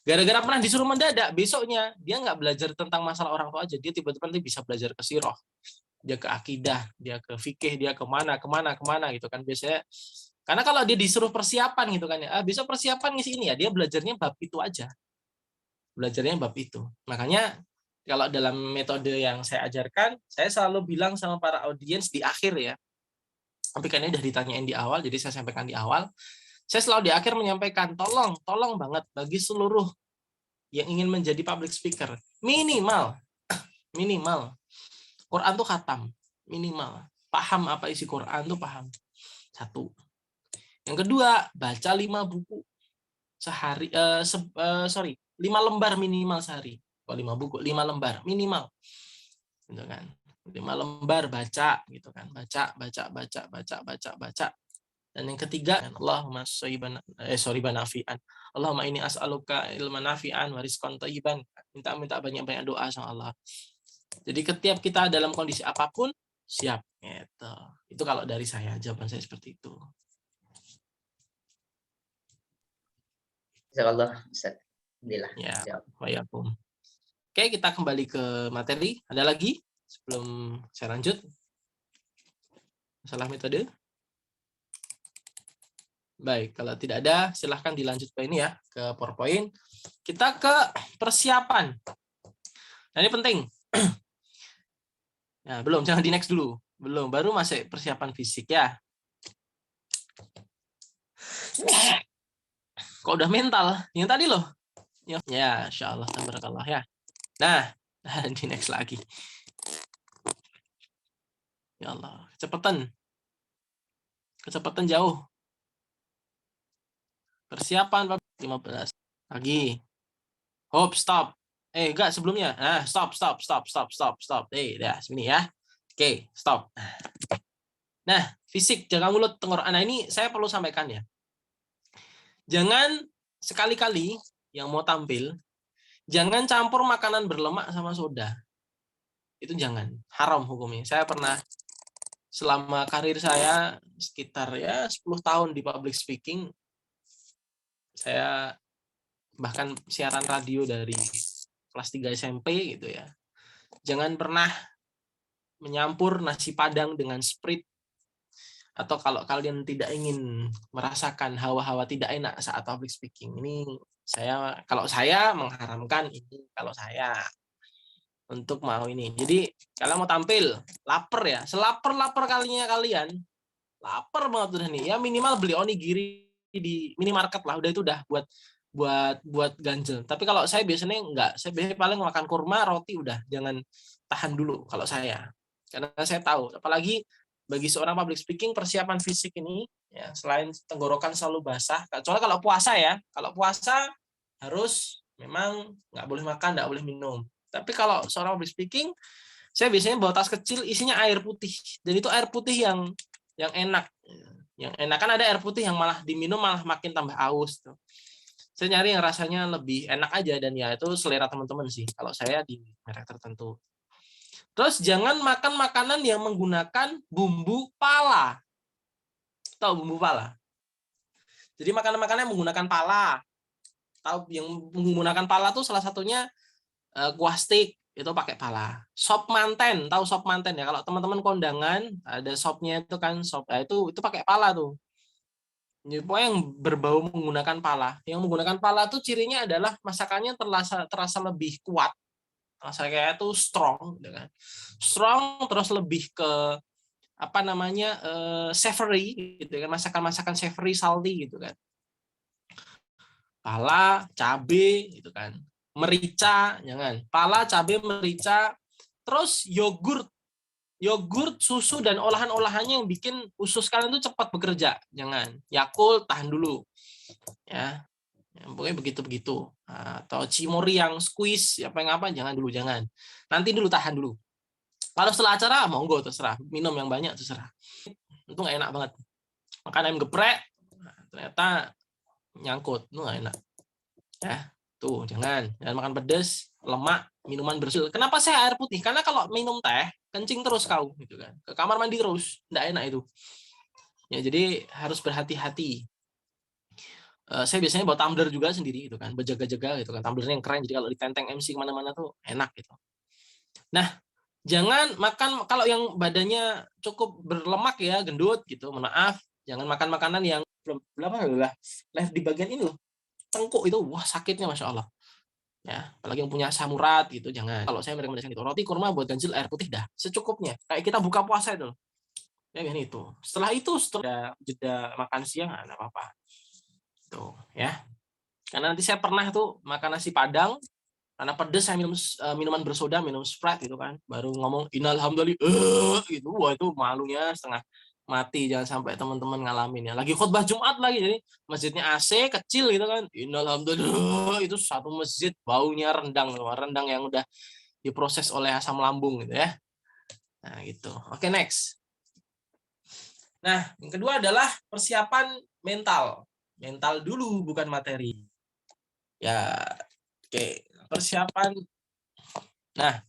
Gara-gara pernah disuruh mendadak, besoknya dia nggak belajar tentang masalah orang tua aja, dia tiba-tiba nanti bisa belajar ke sirah, dia ke akidah, dia ke fikih, dia kemana gitu kan biasanya. Karena kalau dia disuruh persiapan gitu kan ya, besok persiapan ngisi ini ya, dia belajarnya bab itu aja. Belajarnya bab itu. Makanya kalau dalam metode yang saya ajarkan, saya selalu bilang sama para audiens di akhir ya. Tapi kan ini udah ditanyain di awal, jadi saya sampaikan di awal. Saya selalu di akhir menyampaikan, tolong banget bagi seluruh yang ingin menjadi public speaker, minimal Quran tuh khatam, minimal. Paham apa isi Quran tuh paham. 1. Yang kedua, baca 5 buku sehari, 5 lembar minimal sehari. 5 buku, 5 lembar minimal. Gitu kan. 5 lembar baca gitu kan. Baca. Dan yang ketiga, Allahumma nafi'an. Allahumma ini as'aluka ilman nafi'an wa rizqan thayyiban. Minta banyak-banyak doa sama Allah. Jadi ketika kita dalam kondisi apapun siap gitu. Itu kalau dari saya, jawaban saya seperti itu. Insyaallah, Ustaz. Alhamdulillah. Ya, wa'alaikum. Oke, kita kembali ke materi. Ada lagi sebelum saya lanjut? Masalah metode? Baik, kalau tidak ada, silahkan dilanjut ke ini ya, ke PowerPoint. Kita ke persiapan. Nah, ini penting. Nah, belum, jangan di next dulu. Belum, baru masih persiapan fisik ya. Kok udah mental? Yang tadi loh. Ya, insya Allah, tabarakallah ya. Nah, di next lagi. Ya Allah, kecepatan jauh. Persiapan 15 lagi. Hop, stop. Enggak sebelumnya. Nah, stop. Dah, sini ya. Oke, stop. Nah, fisik jaga mulut tenggorokan. Nah, ini saya perlu sampaikan ya. Jangan sekali-kali yang mau tampil, jangan campur makanan berlemak sama soda. Itu jangan. Haram hukumnya. Saya pernah selama karir saya sekitar 10 tahun di public speaking, saya bahkan siaran radio dari kelas 3 SMP gitu ya. Jangan pernah menyampur nasi Padang dengan Sprite, atau kalau kalian tidak ingin merasakan hawa-hawa tidak enak saat public speaking. Ini kalau saya mengharamkan ini, kalau saya untuk mau ini. Jadi kalian mau tampil, lapar ya, selapar-lapar kalinya kalian, lapar banget udah nih. Ya minimal beli onigiri di minimarket lah, udah itu udah buat ganjel. Tapi kalau saya biasanya enggak, saya biasanya paling makan kurma, roti udah, jangan tahan dulu kalau saya. Karena saya tahu, apalagi bagi seorang public speaking, persiapan fisik ini ya selain tenggorokan selalu basah. Soalnya kalau puasa ya, kalau puasa harus memang nggak boleh makan, nggak boleh minum. Tapi kalau seorang public speaking, saya biasanya bawa tas kecil isinya air putih, dan itu air putih yang enak. Yang enak kan ada air putih yang malah diminum malah makin tambah aus tuh. Saya nyari yang rasanya lebih enak aja, dan ya itu selera teman-teman sih. Kalau saya di merek tertentu. Terus jangan makan makanan yang menggunakan bumbu pala. Tahu bumbu pala? Jadi makanan-makanan yang menggunakan pala. Tahu yang menggunakan pala tuh salah satunya kuah steak, itu pakai pala. Sop manten, tahu sop manten ya? Kalau teman-teman kondangan ada sopnya itu kan, sop itu pakai pala tuh. Jadi pokoknya yang berbau menggunakan pala. Yang menggunakan pala tuh cirinya adalah masakannya terasa lebih kuat. Rasanya itu strong, gitu kan. Strong terus lebih ke apa namanya savory, gitu kan. Masakan-masakan savory salty gitu kan. Pala, cabe, gitu kan. Merica, jangan. Pala, cabe, merica, terus yogurt, susu dan olahan-olahannya yang bikin usus kalian tuh cepat bekerja. Jangan. Yakult tahan dulu. Ya. Pokoknya begitu-begitu. Atau cimori yang squeeze apa yang apa jangan dulu, jangan. Nanti dulu, tahan dulu. Kalau setelah acara monggo terserah, minum yang banyak terserah. Itu nggak enak banget. Makan ayam geprek ternyata nyangkut, itu nggak enak. Ya, tuh jangan makan pedas, lemak, minuman bersusu. Kenapa saya air putih? Karena kalau minum teh kencing terus kau, gitu kan. Ke kamar mandi terus, nggak enak itu. Ya jadi harus berhati-hati. Saya biasanya bawa tumbler juga sendiri, gitu kan, berjaga-jaga, gitu kan. Tumblernya yang keren, jadi kalau ditenteng MC kemana-mana tuh enak, gitu. Nah, jangan makan kalau yang badannya cukup berlemak ya, gendut, gitu. Maaf, jangan makan makanan yang belum left di bagian ini loh, tengkuk itu, wah sakitnya masya Allah. Ya, apalagi yang punya asam urat gitu, jangan. Kalau saya merekomendasikan itu roti kurma buat ganjil, air putih dah secukupnya. Kayak kita buka puasa itu. Ya kan itu. Setelah jeda makan siang, enggak apa-apa. Tuh, ya. Karena nanti saya pernah tuh makan nasi Padang, karena pedes saya minum minuman bersoda, minum Sprite gitu kan. Baru ngomong innalhamdulillah gitu. Wah, itu malunya setengah mati, jangan sampai teman-teman ngalamin ya. Lagi khutbah Jumat lagi, jadi masjidnya AC kecil gitu kan. Innalhamdulillah, itu satu masjid baunya rendang, rendang yang udah diproses oleh asam lambung gitu ya. Nah, gitu. Oke, next. Nah, yang kedua adalah persiapan mental. Mental dulu bukan materi. Ya, oke. Persiapan. Nah,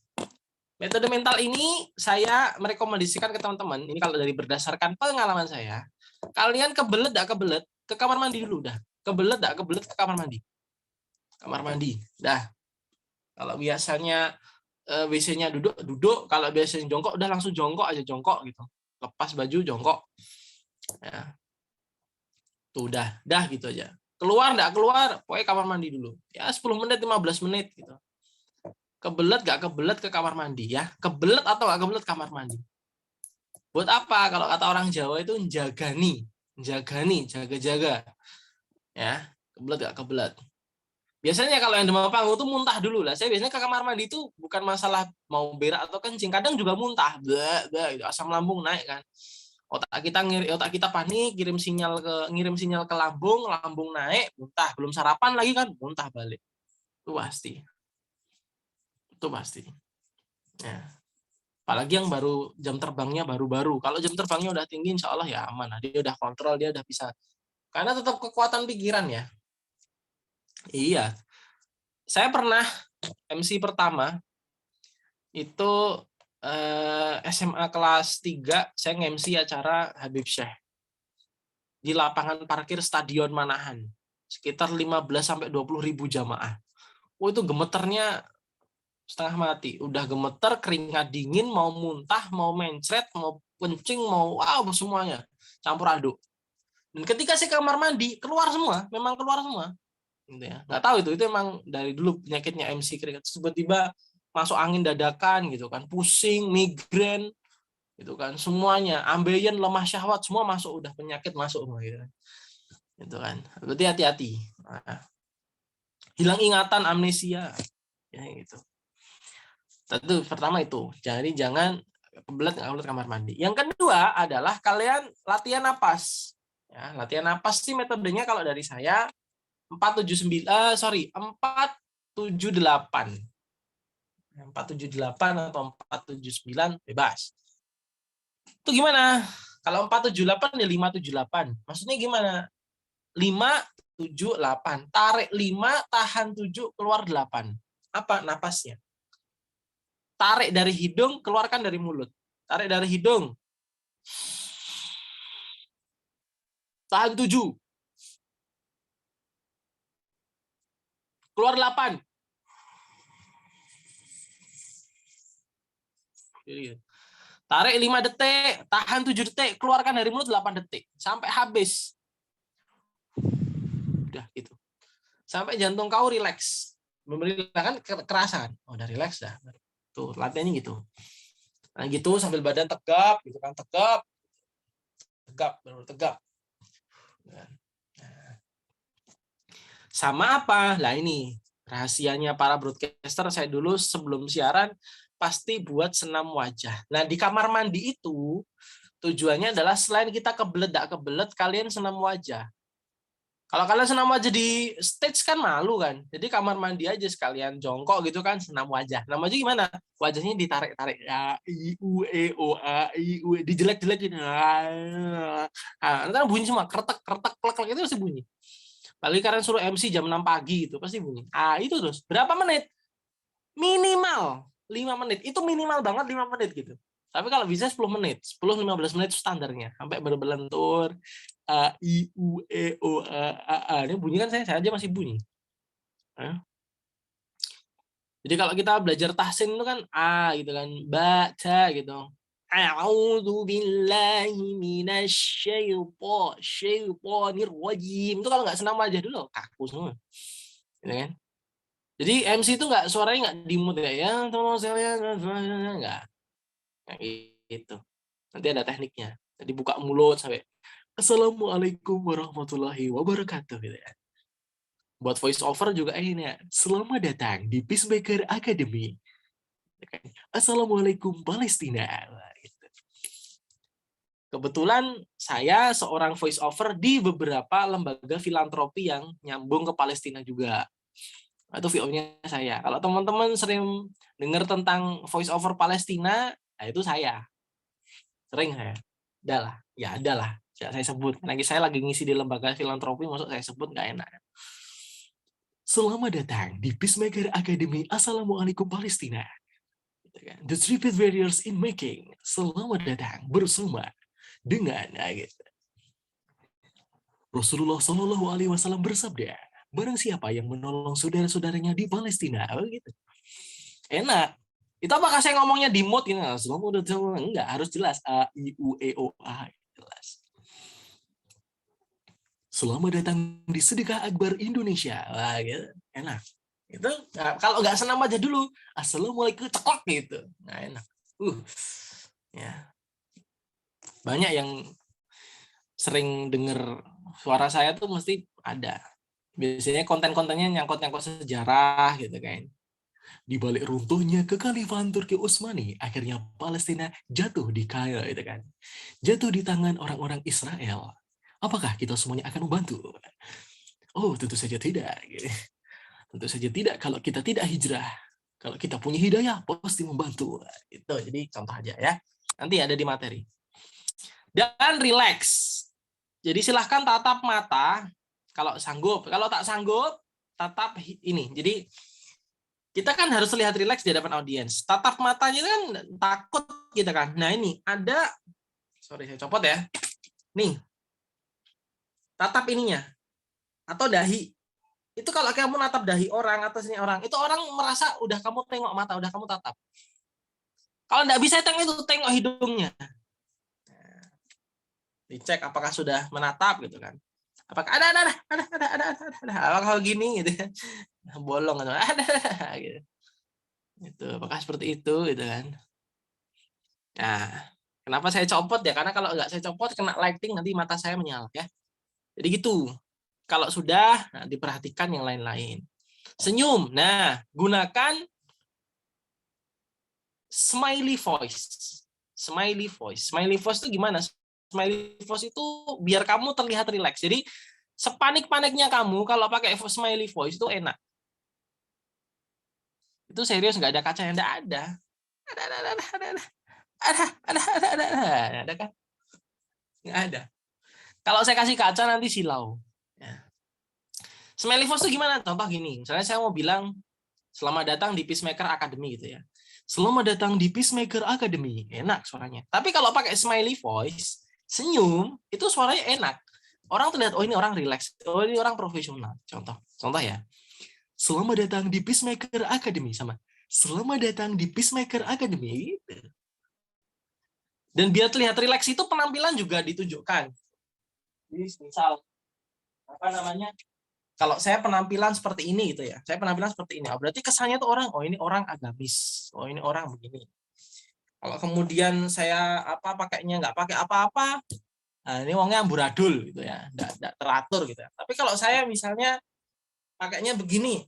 metode mental ini saya merekomendasikan ke teman-teman. Ini kalau dari berdasarkan pengalaman saya, kalian kebelet gak kebelet ke kamar mandi dulu dah. Kebelet gak kebelet ke kamar mandi. Kamar mandi. Dah. Kalau biasanya WC-nya duduk. Kalau biasanya jongkok, udah langsung jongkok aja, jongkok gitu. Lepas baju, jongkok. Ya. Tuh dah gitu aja. Keluar enggak keluar, pokoknya kamar mandi dulu. Ya 10 menit, 15 menit gitu. Kebelet gak kebelet ke kamar mandi ya. Kebelet atau gak kebelet kamar mandi. Buat apa? Kalau kata orang Jawa itu jagani, jaga-jaga. Ya, kebelet gak kebelet. Biasanya kalau yang demam panggung itu muntah dulu lah. Saya biasanya ke kamar mandi itu bukan masalah mau berak atau kencing, kadang juga muntah. Gitu. Asam lambung naik kan. Otak kita panik, ngirim sinyal ke lambung, lambung naik, muntah. Belum sarapan lagi kan, muntah balik. Itu pasti. Ya. Apalagi yang baru jam terbangnya baru-baru. Kalau jam terbangnya udah tinggi, insya Allah ya aman. Dia udah kontrol, dia udah bisa. Karena tetap kekuatan pikiran ya. Iya. Saya pernah MC pertama itu SMA kelas 3, saya nge-MC acara Habib Syekh di lapangan parkir Stadion Manahan. Sekitar 15 sampai 20 ribu jamaah. Oh, itu gemeternya setengah mati. Udah gemeter, keringat dingin, mau muntah, mau mencret, mau kencing, mau semuanya. Campur aduk. Dan ketika saya ke kamar mandi, keluar semua. Memang keluar semua. Gitu ya. Nggak tahu itu emang dari dulu penyakitnya MC keringat. Tiba-tiba masuk angin dadakan gitu kan. Pusing, migrain, gitu kan. Semuanya. Ambeien, lemah syahwat, semua masuk. Udah penyakit masuk semua gitu kan. Gitu kan. Berarti hati-hati. Nah, hilang ingatan, amnesia. Ya gitu. Tentu pertama itu, jadi jangan kebelet kamar mandi. Yang kedua adalah kalian latihan napas. Ya, latihan napas sih metodenya kalau dari saya 478. 478 atau 479 bebas. Itu gimana? Kalau 478 ya 578. Maksudnya gimana? 578. Tarik 5, tahan 7, keluar 8. Apa napasnya? Tarik dari hidung, keluarkan dari mulut. Tarik dari hidung. Tahan 7. Keluar 8. Tarik 5 detik, tahan 7 detik, keluarkan dari mulut 8 detik. Sampai habis. udah gitu. Sampai jantung kau rileks. Memberikan kerasan. Oh, udah rileks dah. Tuh, latihannya gitu. Nah, gitu sambil badan tegap gitu kan, tegap. Benar tegap. Nah. Sama apa? Lah ini rahasianya para broadcaster, saya dulu sebelum siaran pasti buat senam wajah. Nah, di kamar mandi itu tujuannya adalah selain kita kebelet tak kebelet, kalian senam wajah. Kalau kalian senam wajah di stage kan malu kan. Jadi kamar mandi aja sekalian jongkok gitu kan, senam wajah. Senam wajah gimana? Wajahnya ditarik-tarik. A, I, U, E, O, A, I, U, E. Dijelek-jelekin. Nanti bunyi semua. Kretek, kretek, klek, klek. Itu pasti bunyi. Apalagi kalian suruh MC jam 6 pagi itu pasti bunyi. Itu terus. Berapa menit? Minimal 5 menit. Itu minimal banget 5 menit gitu. Tapi kalau bisa 10 menit. 10-15 menit itu standarnya. Sampai berbelentur. A, I, U, E, O, A. Ini bunyi kan saya aja masih bunyi. Jadi kalau kita belajar tahsin itu kan A gitu kan. Baca gitu. A'udzu billahi minasyaitonir rajim. Itu kalau nggak senam wajah dulu kaku semua. Gitu kan? Jadi MC itu nggak suaranya nggak dimut ya, tolong saya nggak gitu. Nanti ada tekniknya. Jadi buka mulut sampai Assalamualaikum warahmatullahi wabarakatuh gitu ya. Buat voice over juga ini ya. Selamat datang di Peacemaker Academy. Assalamualaikum Palestina. Gitu. Kebetulan saya seorang voice over di beberapa lembaga filantropi yang nyambung ke Palestina juga. Itu VO-nya saya. Kalau teman-teman sering dengar tentang voice over Palestina, nah itu saya. Sering saya. Adalah, ya adalah. Saya sebut. Saya lagi ngisi di lembaga filantropi, maksud saya sebut nggak enak. Selamat datang di Peacemaker Academy. Assalamualaikum Palestina. The Triple Warriors in Making. Selamat datang bersama dengan gitu. Rasulullah Shallallahu Alaihi Wasallam bersabda, barang siapa yang menolong saudara-saudaranya di Palestina, gitu. Enak. Itu apakah saya ngomongnya di mode ini? Enggak, harus jelas. A, I, U, E, O, A. Jelas. Selamat datang di Sedekah Akbar Indonesia. Wah, gitu. Enak. Itu kalau nggak senam aja dulu. Assalamualaikum, ceklok gitu. Nah, enak. Ya. Banyak yang sering dengar suara saya tuh mesti ada. Biasanya konten-kontennya nyangkut-nyangkut sejarah gitu kan. Di balik runtuhnya kekhalifahan Turki Utsmani, akhirnya Palestina jatuh di Kairo itu kan. Jatuh di tangan orang-orang Israel. Apakah kita semuanya akan membantu? Oh, tentu saja tidak. Tentu saja tidak kalau kita tidak hijrah. Kalau kita punya hidayah, pasti membantu. Itu jadi contoh aja ya. Nanti ada di materi. Dan relax. Jadi silahkan tatap mata kalau sanggup. Kalau tak sanggup, tatap ini. Jadi kita kan harus lihat relax di hadapan audiens. Tatap matanya kan takut gitu kan. Nah ini ada, sorry saya copot ya. Nih, tatap ininya. Atau dahi. Itu kalau kamu natap dahi orang, atasnya orang, itu orang merasa udah kamu tengok mata, udah kamu tatap. Kalau nggak bisa tengok hidungnya. Dicek apakah sudah menatap gitu kan. Apakah ada. Apakah gini gitu kan. Bolong atau ada gitu. Itu apakah seperti itu gitu kan. Nah, kenapa saya copot ya? Karena kalau nggak saya copot kena lighting nanti mata saya menyala ya. Jadi gitu. Kalau sudah, nah, diperhatikan yang lain-lain. Senyum. Nah, gunakan smiley voice. Smiley voice. Smiley voice itu gimana? Smiley voice itu biar kamu terlihat rileks. Jadi sepanik-paniknya kamu kalau pakai smiley voice itu enak. Itu serius, nggak ada kaca yang ada. Ada kan? Nggak ada. Kalau saya kasih kaca nanti silau. Ya. Smiley voice itu gimana? Contoh gini, misalnya saya mau bilang selamat datang di Peacemaker Academy gitu ya. Selamat datang di Peacemaker Academy. Enak suaranya. Tapi kalau pakai smiley voice, senyum, itu suaranya enak. Orang terlihat, oh ini orang relax, oh ini orang profesional. Contoh ya. Selamat datang di Peacemaker Academy sama. Selamat datang di Peacemaker Academy. Gitu. Dan biar terlihat relax itu penampilan juga ditunjukkan. Jadi misal apa namanya? kalau saya penampilan seperti ini gitu ya, saya penampilan seperti ini, berarti kesannya tuh orang, oh ini orang agamis, oh ini orang begini. Kalau kemudian saya pakainya nggak pakai apa-apa, nah ini orangnya amburadul gitu ya, nggak teratur gitu ya. Tapi kalau saya misalnya pakainya begini,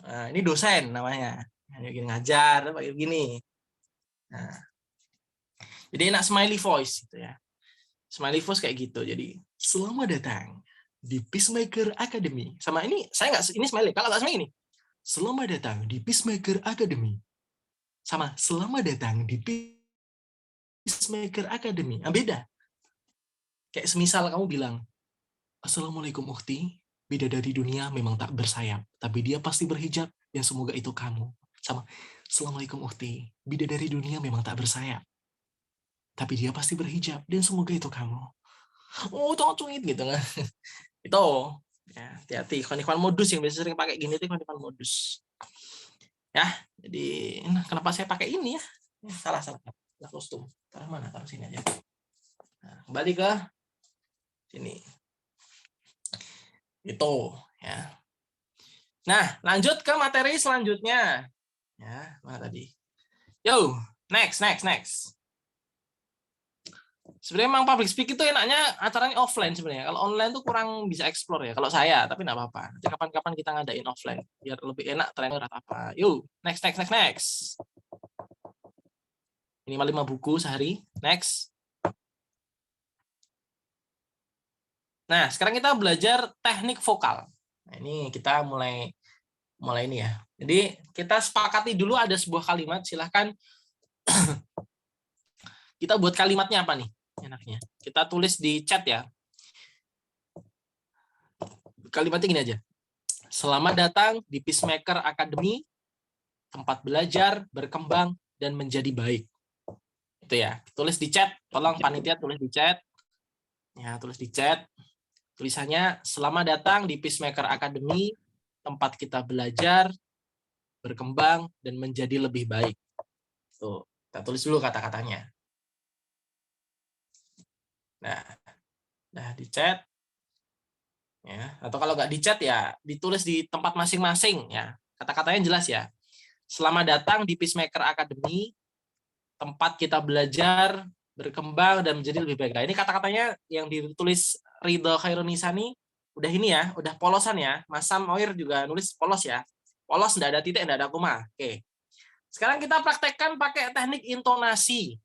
nah, ini dosen namanya, begini ngajar, pakai begini. Nah, jadi enak smiley voice gitu ya. Smiley voice kayak gitu. Jadi selamat datang di Peacemaker Academy. Sama ini saya nggak ini smiley. Kalau nggak smiley ini, selamat datang di Peacemaker Academy. Sama selamat datang di Peacemaker Academy. Nah, beda. Kayak semisal kamu bilang, Assalamualaikum ukhti, bidadari dunia memang tak bersayap, tapi dia pasti berhijab dan semoga itu kamu. Sama, Assalamualaikum ukhti, bidadari dunia memang tak bersayap, tapi dia pasti berhijab dan semoga itu kamu. Oh, cocok gitu kan. Itu ya, hati-hati ikhwan modus yang biasa sering pakai gini itu ikhwan modus. Ya, jadi kenapa saya pakai ini ya? Salah kostum. Taruh mana? Taruh sini aja. Nah, kembali ke sini. Itu ya. Nah, lanjut ke materi selanjutnya. Ya, mana tadi? Yo, next. Sebenarnya memang public speak itu enaknya acaranya offline sebenarnya. Kalau online tuh kurang bisa explore ya. Kalau saya, tapi nggak apa-apa. Nanti kapan-kapan kita ngadain offline biar lebih enak trainer apa. Yuk, next. Minimal 5 buku sehari. Next. Nah, sekarang kita belajar teknik vokal. Nah, ini kita mulai ini ya. Jadi kita sepakati dulu ada sebuah kalimat. Silahkan kita buat kalimatnya apa nih? Enaknya. Kita tulis di chat ya. Kalimatnya gini aja. Selamat datang di Peacemaker Academy, tempat belajar, berkembang, dan menjadi baik. Itu ya. Tulis di chat. Tolong panitia tulis di chat. Ya, tulis di chat. Tulisannya, selamat datang di Peacemaker Academy, tempat kita belajar, berkembang, dan menjadi lebih baik. Tuh, kita tulis dulu kata-katanya. Nah, di chat. Ya, atau kalau nggak di chat ya, ditulis di tempat masing-masing. Ya, kata-katanya jelas ya. Selamat datang di Peacemaker Academy, tempat kita belajar, berkembang, dan menjadi lebih baik. Nah, ini kata-katanya yang ditulis Ridho Khairunisani, udah ini ya, udah polosan ya. Mas Sam Oir juga nulis polos ya. Polos, nggak ada titik, nggak ada koma. Oke. Sekarang kita praktekkan pakai teknik intonasi.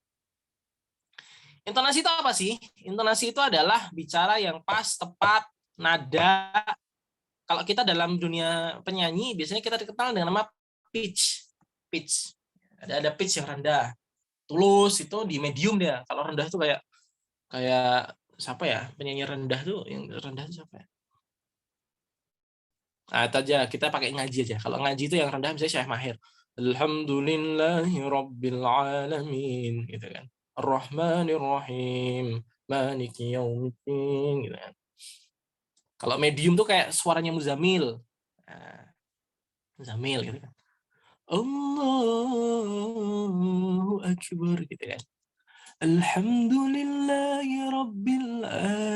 Intonasi itu apa sih? Intonasi itu adalah bicara yang pas, tepat, nada. Kalau kita dalam dunia penyanyi, biasanya kita dikenal dengan nama pitch. Ada pitch yang rendah. Tulus itu di medium dia. Kalau rendah itu kayak siapa ya? Penyanyi rendah tuh yang rendah itu siapa ya? Nah, itu aja kita pakai ngaji aja. Kalau ngaji itu yang rendah misalnya Syekh Mahir. Alhamdulillahirabbil alamin gitu kan. Ar-Rahmanir-Rahim, Maliki Yaumiddin gitu kan. Kalau medium tuh kayak suaranya Muzammil. Nah, Muzammil gitu kan. Allahu Akbar gitu kan. Alhamdulillahi Rabbil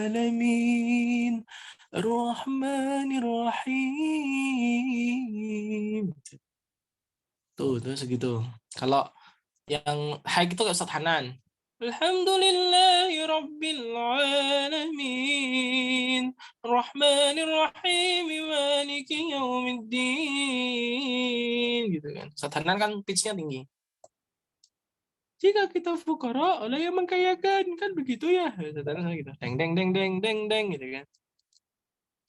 Alamin Ar-Rahmanir Rahim. Tuh segitu. Kalau yang high itu kayak Ustaz Hanan. Alhamdulillahi Rabbil Alamin Ar-Rahmanir Rahim Maliki Yaumiddin gitu kan. Ustaz Hanan kan pitch-nya tinggi. Jika kita fukara, Allah yang mengkayakan, kan begitu ya. Gitu. Deng gitu kan.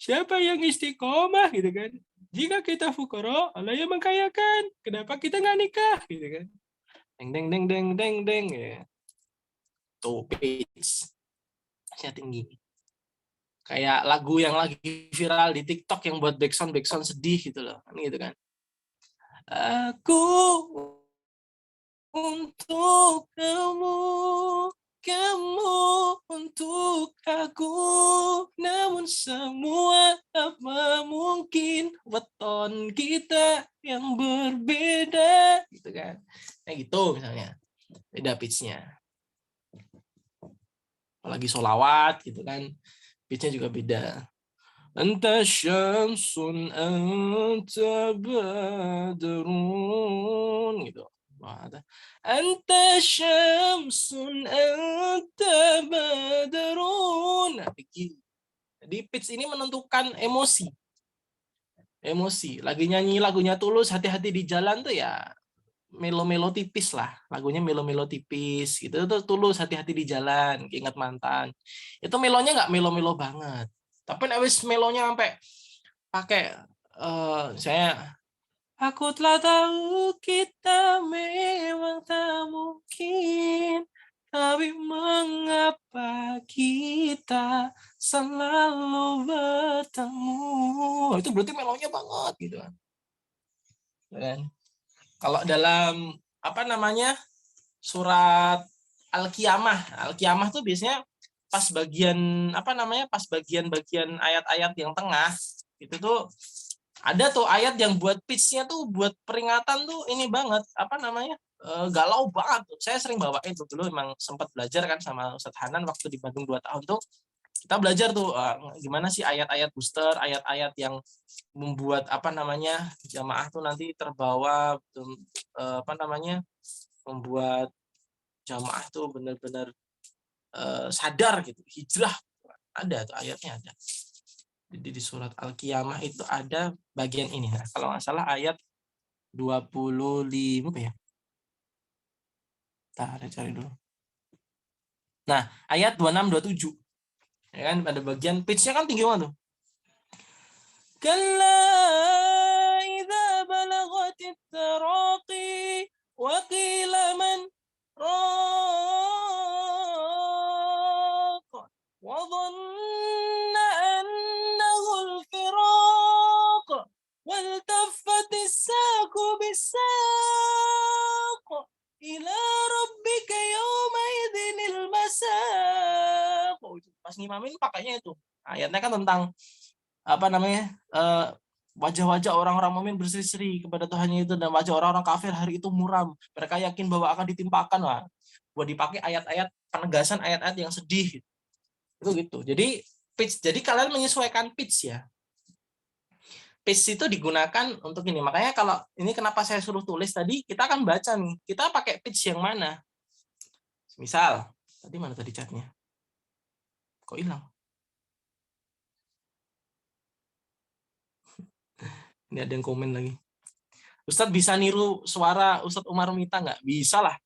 Siapa yang istiqomah gitu kan. Jika kita fukara, Allah yang mengkayakan. Kenapa kita nggak nikah gitu kan. Deng ya. Tuh pitch. Saya tinggi. Kayak lagu yang lagi viral di TikTok yang buat backsound sedih gitu loh. Kan gitu kan. Aku untuk kamu untuk aku, namun semua apa mungkin weton kita yang berbeda gitu kan. Kayak gitu misalnya. Beda pitch-nya. Apalagi sholawat gitu kan. Pitch-nya juga beda. Anta syamsun anta badrun gitu. Anta syamsun anta badrun. Nah, jadi pitch ini menentukan emosi. Emosi. Lagi nyanyi lagunya Tulus, hati-hati di jalan tuh ya melo-melo tipis lah. Lagunya melo-melo tipis gitu. Itu Tulus, hati-hati di jalan, ingat mantan. Itu melonya nggak melo-melo banget. Tapi wis melonya sampai pakai saya aku telah tahu kita memang tak mungkin, tapi mengapa kita selalu bertemu. Itu berarti melonya banget gitu kan. Kalau dalam apa namanya surat Al-Qiyamah, Al-Qiyamah tuh biasanya pas bagian apa namanya pas bagian-bagian ayat-ayat yang tengah itu tuh ada tuh ayat yang buat pitch-nya tuh buat peringatan tuh ini banget apa namanya galau banget. Saya sering bawain tuh dulu emang sempat belajar kan sama Ustadz Hanan waktu di Bandung 2 tahun tuh kita belajar tuh gimana sih ayat-ayat booster, ayat-ayat yang membuat apa namanya jamaah tuh nanti terbawa apa namanya membuat jamaah tuh benar-benar sadar gitu hijrah ada tuh ayatnya ada. Jadi di surat Al-Qiyamah itu ada bagian ini. Nah, kalau nggak salah ayat 25 ya. Kita cari dulu. Nah, ayat 26 27. Ya kan pada bagian pitch-nya kan tinggi banget tuh. Kalla idza balagatit taraqi wa qila man raq wa dhanna annahu al-firaq wal taffatis saqu bis-saq ila rabbika yawma idzinil masaq. Pas ngimamin pakainya itu. Ayatnya kan tentang apa namanya wajah-wajah orang-orang mukmin berseri-seri kepada Tuhannya itu dan wajah orang-orang kafir hari itu muram. Mereka yakin bahwa akan ditimpakan buat dipakai ayat-ayat penegasan ayat-ayat yang sedih itu gitu. Jadi pitch, jadi kalian menyesuaikan pitch ya. Pitch itu digunakan untuk ini. Makanya kalau ini kenapa saya suruh tulis tadi kita akan baca nih. Kita pakai pitch yang mana? Misal tadi mana tadi chatnya? Kok hilang? Ini ada yang komen lagi. Ustadz bisa niru suara Ustadz Umar Mita nggak? Bisa lah.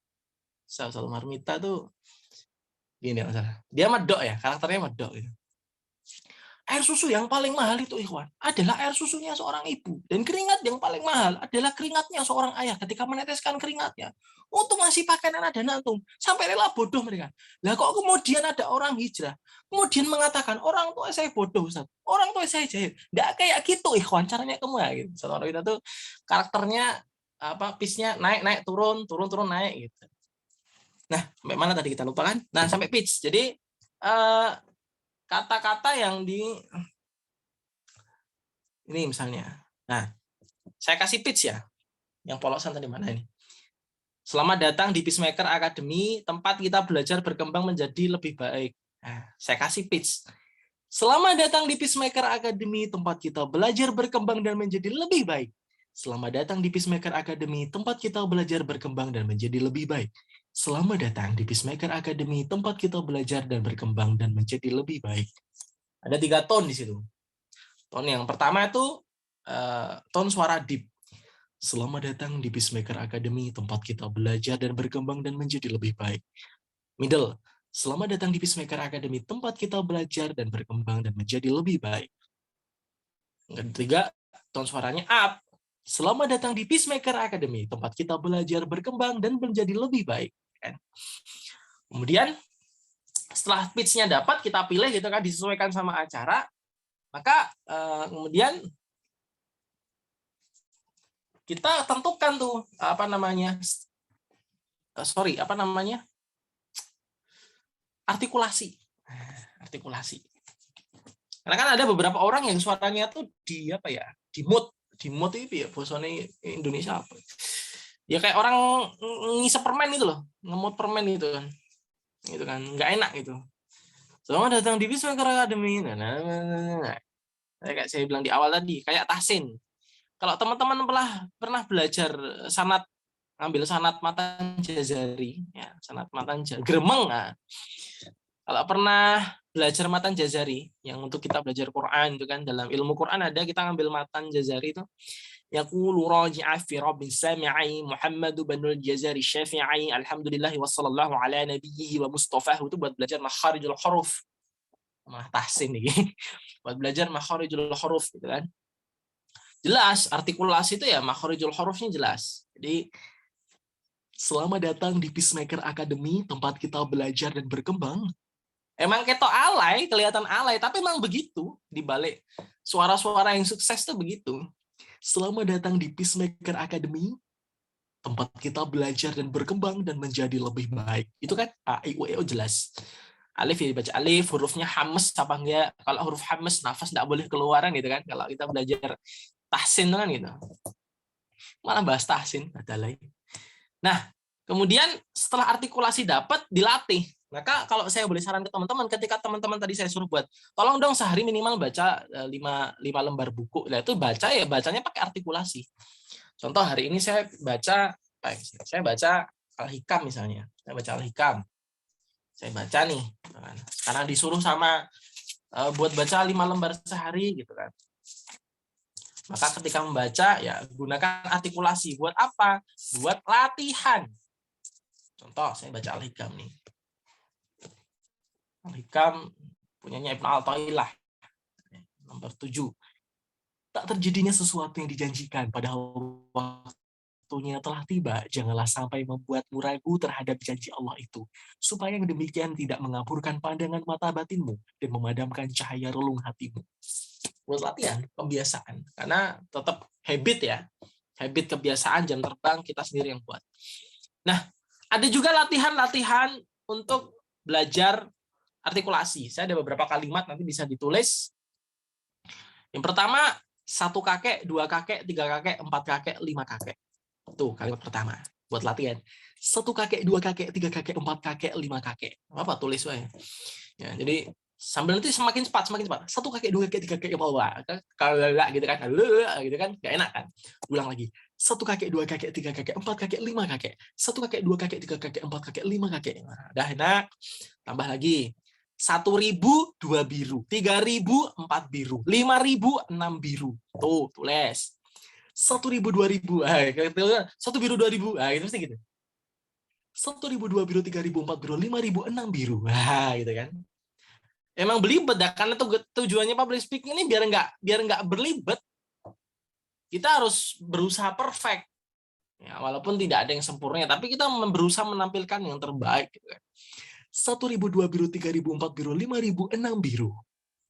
Ustadz Umar Mita tuh gini masalah. Dia medok ya, karakternya medok. Gitu. Air susu yang paling mahal itu ikhwan adalah air susunya seorang ibu. Dan keringat yang paling mahal adalah keringatnya seorang ayah ketika meneteskan keringatnya untuk ngasih pakaian anak dan antum. Sampai rela bodoh mereka. Lah kok kemudian ada orang hijrah. Kemudian mengatakan orang tua saya bodoh Ustaz. Orang tua saya jahil. Nggak kayak gitu ikhwan caranya kamu ya. Gitu. Seorang kita tuh karakternya apa pitch-nya naik turun naik gitu. Nah, sampai mana tadi kita lupa kan? Nah, sampai pitch. Jadi kata-kata yang di ini misalnya. Nah, saya kasih pitch ya. Yang polosan tadi mana ini? Selamat datang di Peacemaker Academy, tempat kita belajar berkembang menjadi lebih baik. Nah, saya kasih pitch. Selamat datang di Peacemaker Academy, tempat kita belajar berkembang dan menjadi lebih baik. Selamat datang di Peacemaker Academy, tempat kita belajar berkembang dan menjadi lebih baik. Selamat datang di Peacemaker Academy, tempat kita belajar dan berkembang dan menjadi lebih baik. Ada 3 tone di situ. Tone yang pertama itu tone suara deep. Selamat datang di Peacemaker Academy, tempat kita belajar dan berkembang dan menjadi lebih baik. Middle. Selamat datang di Peacemaker Academy, tempat kita belajar dan berkembang dan menjadi lebih baik. Yang ketiga, tone suaranya up. Selamat datang di Peacemaker Academy, tempat kita belajar berkembang dan menjadi lebih baik. Kemudian setelah pitch-nya dapat, kita pilih gitu kan disesuaikan sama acara. Maka kemudian kita tentukan tuh apa namanya artikulasi. Karena kan ada beberapa orang yang suaranya tuh di apa ya di mood itu ya bahasanya Indonesia apa ya kayak orang ngisep permen itu loh, ngemut permen itu kan nggak enak gitu. Selamat datang di Peacemaker Academy. Kayak saya bilang di awal tadi, kayak tahsin. Kalau teman-teman pernah belajar sanad, ambil sanad matan jazari, ya, sanad matan gremeng. Nah, kalau pernah belajar matan jazari, yang untuk kita belajar Quran itu kan, dalam ilmu Quran ada kita ngambil matan jazari itu, yaqulu raji'a fi rabbin sami'i Muhammadu banul jazari syafi'i alhamdulillah wa sallallahu ala nabiyhi wa mustafahu, itu buat belajar makharijul huruf. Mah tahsin nih. Buat belajar makharijul huruf gitu kan. Jelas artikulasi itu ya makharijul hurufnya jelas. Jadi selamat datang di Peacemaker Academy, tempat kita belajar dan berkembang. Emang ketok alay, kelihatan alay, tapi emang begitu di balik suara-suara yang sukses tuh begitu. Selamat datang di Peacemaker Academy, tempat kita belajar dan berkembang dan menjadi lebih baik. Itu kan A, I, U, E, O jelas. Alif ya dibaca alif, hurufnya hames apa enggak? Kalau huruf hames, nafas enggak boleh keluaran gitu kan. Kalau kita belajar tahsin kan gitu. Malah bahas tahsin, ada lagi. Nah, kemudian setelah artikulasi dapat, dilatih. Maka kalau saya boleh saran ke teman-teman, ketika teman-teman tadi saya suruh buat, tolong dong sehari minimal baca 5 lembar buku. Nah, itu baca ya, bacanya pakai artikulasi. Contoh hari ini saya baca Al-Hikam misalnya. Saya baca Al-Hikam. Saya baca nih. Karena disuruh sama buat baca 5 lembar sehari gitu kan. Maka ketika membaca ya gunakan artikulasi. Buat apa? Buat latihan. Contoh saya baca Al-Hikam nih. Al-Hikam punyanya Ibnu Athaillah. Nomor 7. Tak terjadinya sesuatu yang dijanjikan padahal waktunya telah tiba, janganlah sampai membuatmu ragu terhadap janji Allah itu, supaya yang demikian tidak mengaburkan pandangan mata batinmu dan memadamkan cahaya relung hatimu. Buat latihan, pembiasaan. Karena tetap habit ya. Habit kebiasaan jam terbang kita sendiri yang buat. Nah, ada juga latihan-latihan untuk belajar artikulasi. Saya ada beberapa kalimat nanti bisa ditulis. Yang pertama, 1 kakek, 2 kakek, 3 kakek, 4 kakek, 5 kakek. Tuh kalimat pertama buat latihan. 1 kakek, 2 kakek, 3 kakek, 4 kakek, 5 kakek. Apa tulis wae. Ya, jadi sambil nanti semakin cepat. 1 kakek, 2 kakek, 3 kakek, kalau gitu kan. Gitu kan enggak enak kan. Ulang lagi. 1 kakek, 2 kakek, 3 kakek, 4 kakek, 5 kakek. 1 kakek, 2 kakek, 3 kakek, 4 kakek, 5 kakek. Nah, udah enak. Tambah lagi. 1.000 2 biru, 3.000 4 biru, 5.000 6 biru. Tuh, tulis. 1.000 2.000. 1 biru 2.000. Gitu mesti gitu. 1.000 2 biru, 3.000 4 biru, 5.000 6 biru. Gitu kan. Emang belibet ya, karena tujuannya public speaking ini biar nggak berlibet. Kita harus berusaha perfect. Ya, walaupun tidak ada yang sempurna, tapi kita berusaha menampilkan yang terbaik gitu kan. 1.000 2 biru, 3.000 4 biru, 5.000 6 biru.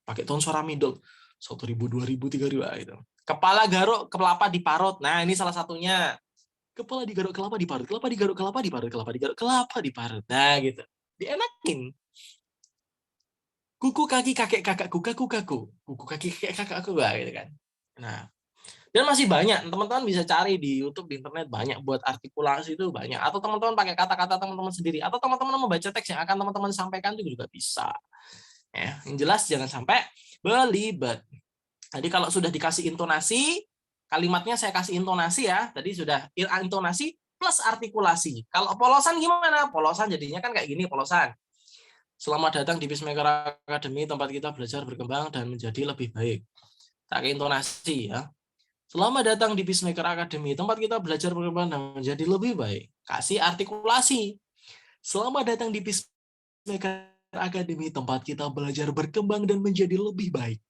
Pakai tone suara middle. 1.000 2.000 3.000 gitu. Kepala garuk kelapa diparut. Nah, ini salah satunya. Kepala digaruk kelapa diparut, kelapa digaruk kelapa diparut, kelapa digaruk kelapa diparut. Nah, gitu. Dienakin. Kuku kaki kakek kakakku, kaku. Kuku kaki kakek kakakku, gitu kan. Nah, dan masih banyak, teman-teman bisa cari di YouTube, di internet, banyak buat artikulasi itu banyak. Atau teman-teman pakai kata-kata teman-teman sendiri. Atau teman-teman membaca teks yang akan teman-teman sampaikan itu juga bisa. Ya, yang jelas jangan sampai belibet. Jadi kalau sudah dikasih intonasi, kalimatnya saya kasih intonasi ya. Tadi sudah intonasi plus artikulasi. Kalau polosan gimana? Polosan jadinya kan kayak gini, polosan. Selamat datang di Peacemaker Academy, tempat kita belajar berkembang dan menjadi lebih baik. Pakai intonasi ya. Selamat datang di Peacemaker Academy, tempat kita belajar berkembang dan menjadi lebih baik. Kasih artikulasi. Selamat datang di Peacemaker Academy, tempat kita belajar berkembang dan menjadi lebih baik.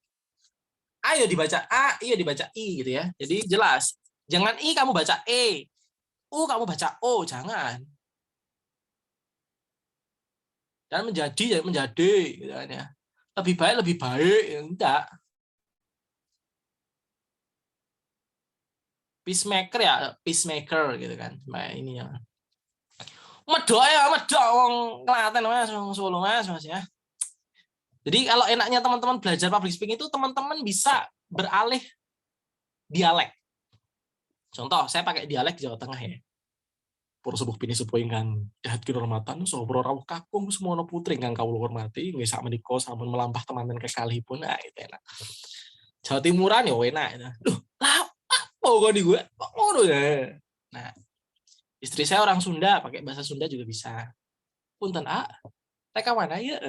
Ayo dibaca A, iya dibaca I gitu ya. Jadi jelas. Jangan I kamu baca E. U kamu baca O, jangan. Dan menjadi gitu kan ya. Lebih baik, ya enggak. Peacemaker gitu kan. Nah, ini ya. Medok wong Klaten Mas, wong Solo Mas ya. Jadi kalau enaknya teman-teman belajar public speaking itu teman-teman bisa beralih dialek. Contoh, saya pakai dialek Jawa Tengah ya. Pura sebuah pini sepuh ingkang dahat kinurmatan sopro rawuh kakung semono putri ingkang kawula hormati nggih sak menika sampun melampah temanten kekalihipun. Nah, itu enak. Jawa Timuran ya enak. Loh, lah apa kok di gue? Kok ngono ya? Nah, istri saya orang Sunda, pakai bahasa Sunda juga bisa. Punten TK mana ya?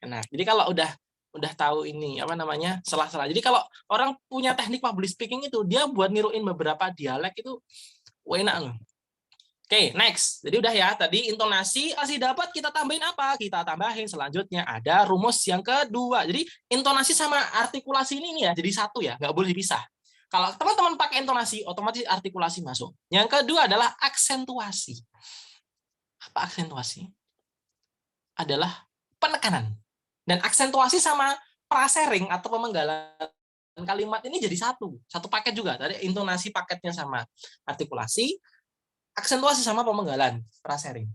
Nah, jadi kalau udah tahu ini apa namanya salah-salah. Jadi kalau orang punya teknik public speaking itu dia buat niruin beberapa dialek itu enak loh. Oke, next. Jadi udah ya, tadi intonasi masih dapat kita tambahin apa? Kita tambahin selanjutnya ada rumus yang kedua. Jadi intonasi sama artikulasi ini ya, jadi satu ya, nggak boleh dipisah. Kalau teman-teman pakai intonasi, otomatis artikulasi masuk. Yang kedua adalah aksentuasi. Apa aksentuasi? Adalah penekanan. Dan aksentuasi sama prasering atau pemenggalan kalimat ini jadi satu paket juga. Tadi intonasi paketnya sama artikulasi, aksentuasi sama pemenggalan, prasering.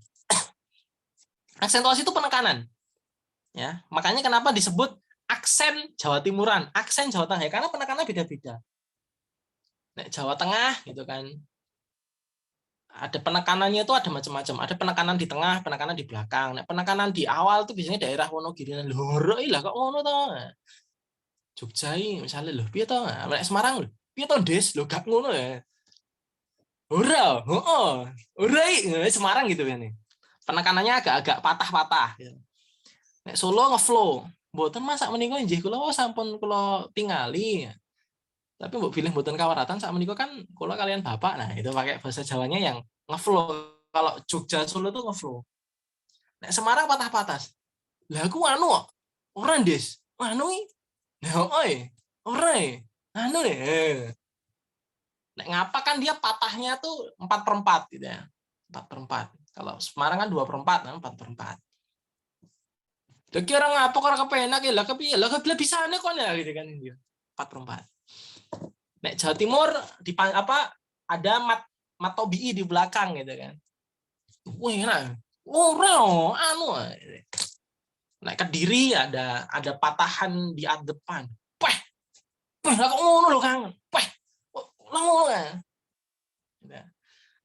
Aksentuasi itu penekanan. Ya, makanya kenapa disebut aksen Jawa Timuran, aksen Jawa Tengah, karena penekanannya beda-beda. Jawa Tengah gitu kan. Ada penekanannya itu ada macam-macam. Ada penekanan di tengah, penekanan di belakang. Nah, penekanan di awal tuh biasanya daerah Wonogiri. Lho, lah kok ngono to. Jogja misalnya lho, piye to? Semarang lho, piye to, Des? Lho gak ngono ya. Ora, heeh. Semarang gitu kan nih. Penekanannya agak-agak patah-patah gitu. Nek Solo ngeflow. Mboten masak menika nggih kula sampun kula tingali. Tapi mbok pilih mboten kawaratan sak menika kan kula kalian bapak. Nah, itu pakai bahasa Jawanya yang ngeflow. Kalau Jogja Solo tuh ngeflow. Nek Semarang patah-patah. Lah aku anu kok. Ora, Des. Anu iki. Lah oi. Ora. Anu deh. Nek ngapa kan dia patahnya tuh 4/4 gitu ya. 4/4. Kalau Semarang kan 2/4, nah 4/4. Lah kira ngapa ora kepenak ya lah kepiye lah bisane kon ya gitu kan dia. 4/4. Nek Jawa Timur di apa ada matobii di belakang gitu kan. Wah, enak. Ora anu. Nek Kediri ada patahan di depan. Peh. Peh lah kok ngono lho Kang. Peh. Lah ngono kan.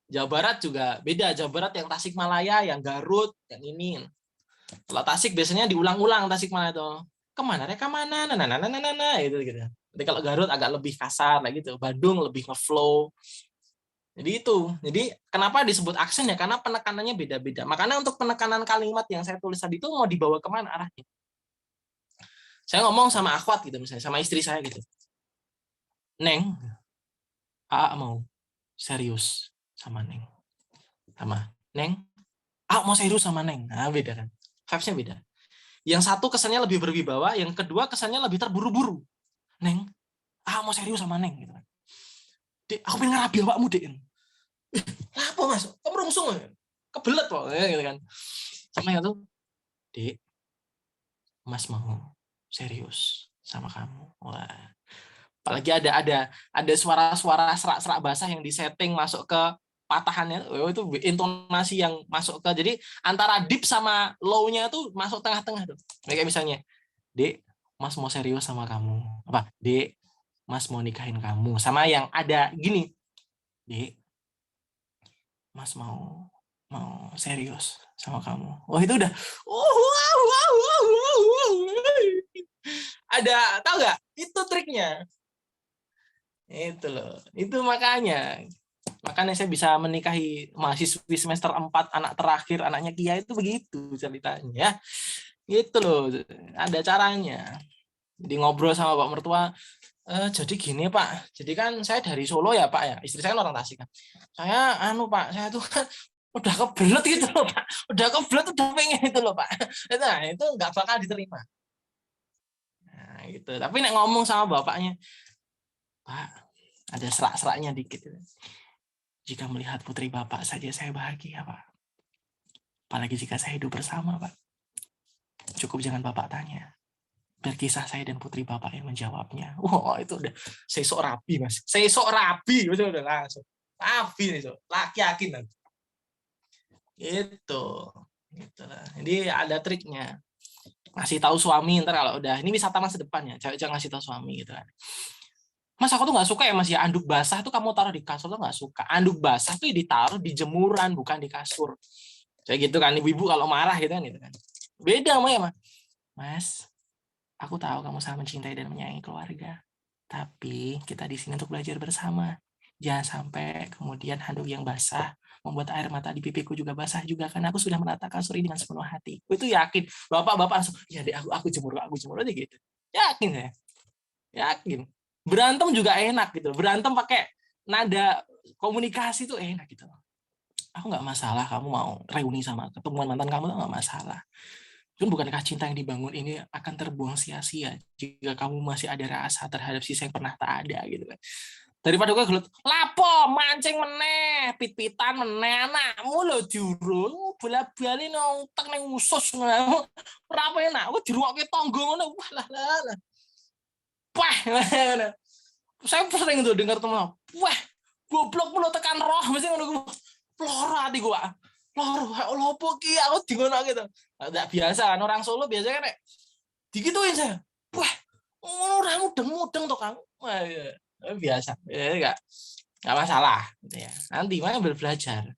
Jawa Barat juga beda. Jawa Barat yang Tasikmalaya, yang Garut, yang ini. Kalau Tasik biasanya diulang-ulang Tasikmalaya itu. Kemana? Reka mana? Nah, gitu. Jadi kalau Garut agak lebih kasar, lah gitu. Bandung lebih ngeflow. Jadi itu. Jadi kenapa disebut aksen ya? Karena penekanannya beda-beda. Makanya untuk penekanan kalimat yang saya tulis tadi itu mau dibawa kemana arahnya? Saya ngomong sama akhwat gitu misalnya, sama istri saya gitu. Neng, mau serius sama Neng. Sama Neng, mau serius sama Neng. Nah, beda kan. Vibes-nya beda. Yang satu kesannya lebih berwibawa, yang kedua kesannya lebih terburu-buru. Neng, mau serius sama Neng gitu kan. Dek, aku pengen ngerabi awakmu, Dek. Lah apa Mas? Kamu rungsung ya? Kebelet kok gitu kan. Sama yang tuh, Dek, Mas mau serius sama kamu. Wah. Apalagi ada suara-suara serak-serak basah yang disetting masuk ke patahannya, itu intonasi yang masuk ke, jadi antara deep sama low-nya tuh masuk tengah-tengah tuh. Kayak misalnya, Dek, Mas mau serius sama kamu. Apa? Dek, Mas mau nikahin kamu. Sama yang ada gini, Dek, Mas mau serius sama kamu. Wah, itu udah ada, tahu nggak? Itu triknya. Itu loh. Itu makanya saya bisa menikahi mahasiswi semester 4, anak terakhir, anaknya Kia itu begitu ceritanya. Gitu loh. Ada caranya. Jadi ngobrol sama Pak mertua, jadi gini Pak, jadi kan saya dari Solo ya Pak ya, istri saya orang Tasik kan. Saya Pak, saya tuh kan udah kebelet gitu loh Pak, udah pengen itu loh Pak. Nah, itu nggak bakal diterima. Nah, gitu. Tapi nek ngomong sama bapaknya, Pak, ada serak-seraknya dikit. Jika melihat putri Bapak saja saya bahagia, Pak. Apalagi jika saya hidup bersama, Pak. Cukup jangan Bapak tanya. Biar kisah saya dan putri Bapak yang menjawabnya. Wah, itu udah saya sok rapi, Mas. Saya sok rapi, itu udah langsung. Rapi nih, laki yakin nanti. Gitu. Lah. Jadi ada triknya. Ngasih tahu suami ntar kalau udah ini wisata masa depan ya. Jangan ngasih tahu suami gitu kan. Mas, aku tuh nggak suka ya Mas ya, anduk basah tuh kamu taruh di kasur tuh nggak suka. Anduk basah tuh ditaruh di jemuran bukan di kasur. Kayak gitu kan, ibu-ibu kalau marah gitu kan. Beda sama ya Mas. Mas, aku tahu kamu sangat mencintai dan menyayangi keluarga. Tapi kita di sini untuk belajar bersama. Jangan sampai kemudian handuk yang basah membuat air mata di pipiku juga basah juga karena aku sudah menata kasur ini dengan sepenuh hati. Aku itu yakin. Bapak-bapak langsung, ya deh aku jemur aja gitu. Yakin ya. Yakin. Berantem juga enak gitu. Berantem pakai nada komunikasi tuh enak gitu. Aku nggak masalah kamu mau reuni sama ketemuan mantan kamu tuh nggak masalah. Cuman bukankah cinta yang dibangun ini akan terbuang sia-sia jika kamu masih ada rasa terhadap sisa yang pernah tak ada gitu kan. Daripada gue gelut, lapo mancing meneh, pit-pitan meneh anakmu lho diurung, bola-bali nang utek ning usus ngono. Ora enak, gue diruwokke tangga ngono. Wah lah. Wah. Saya sering tuh dengar teman, wah, goblok mulu tekan roh mesti ngono. Loro ati gua. Loro, Allah apa ki aku dingono gitu. Enggak biasa kan orang Solo biasanya kan digituin saya. Wah, orang mudeng-mudeng tuh Kang. Wah, ya, biasa. Ya enggak masalah gitu ya. Nanti mana belajar.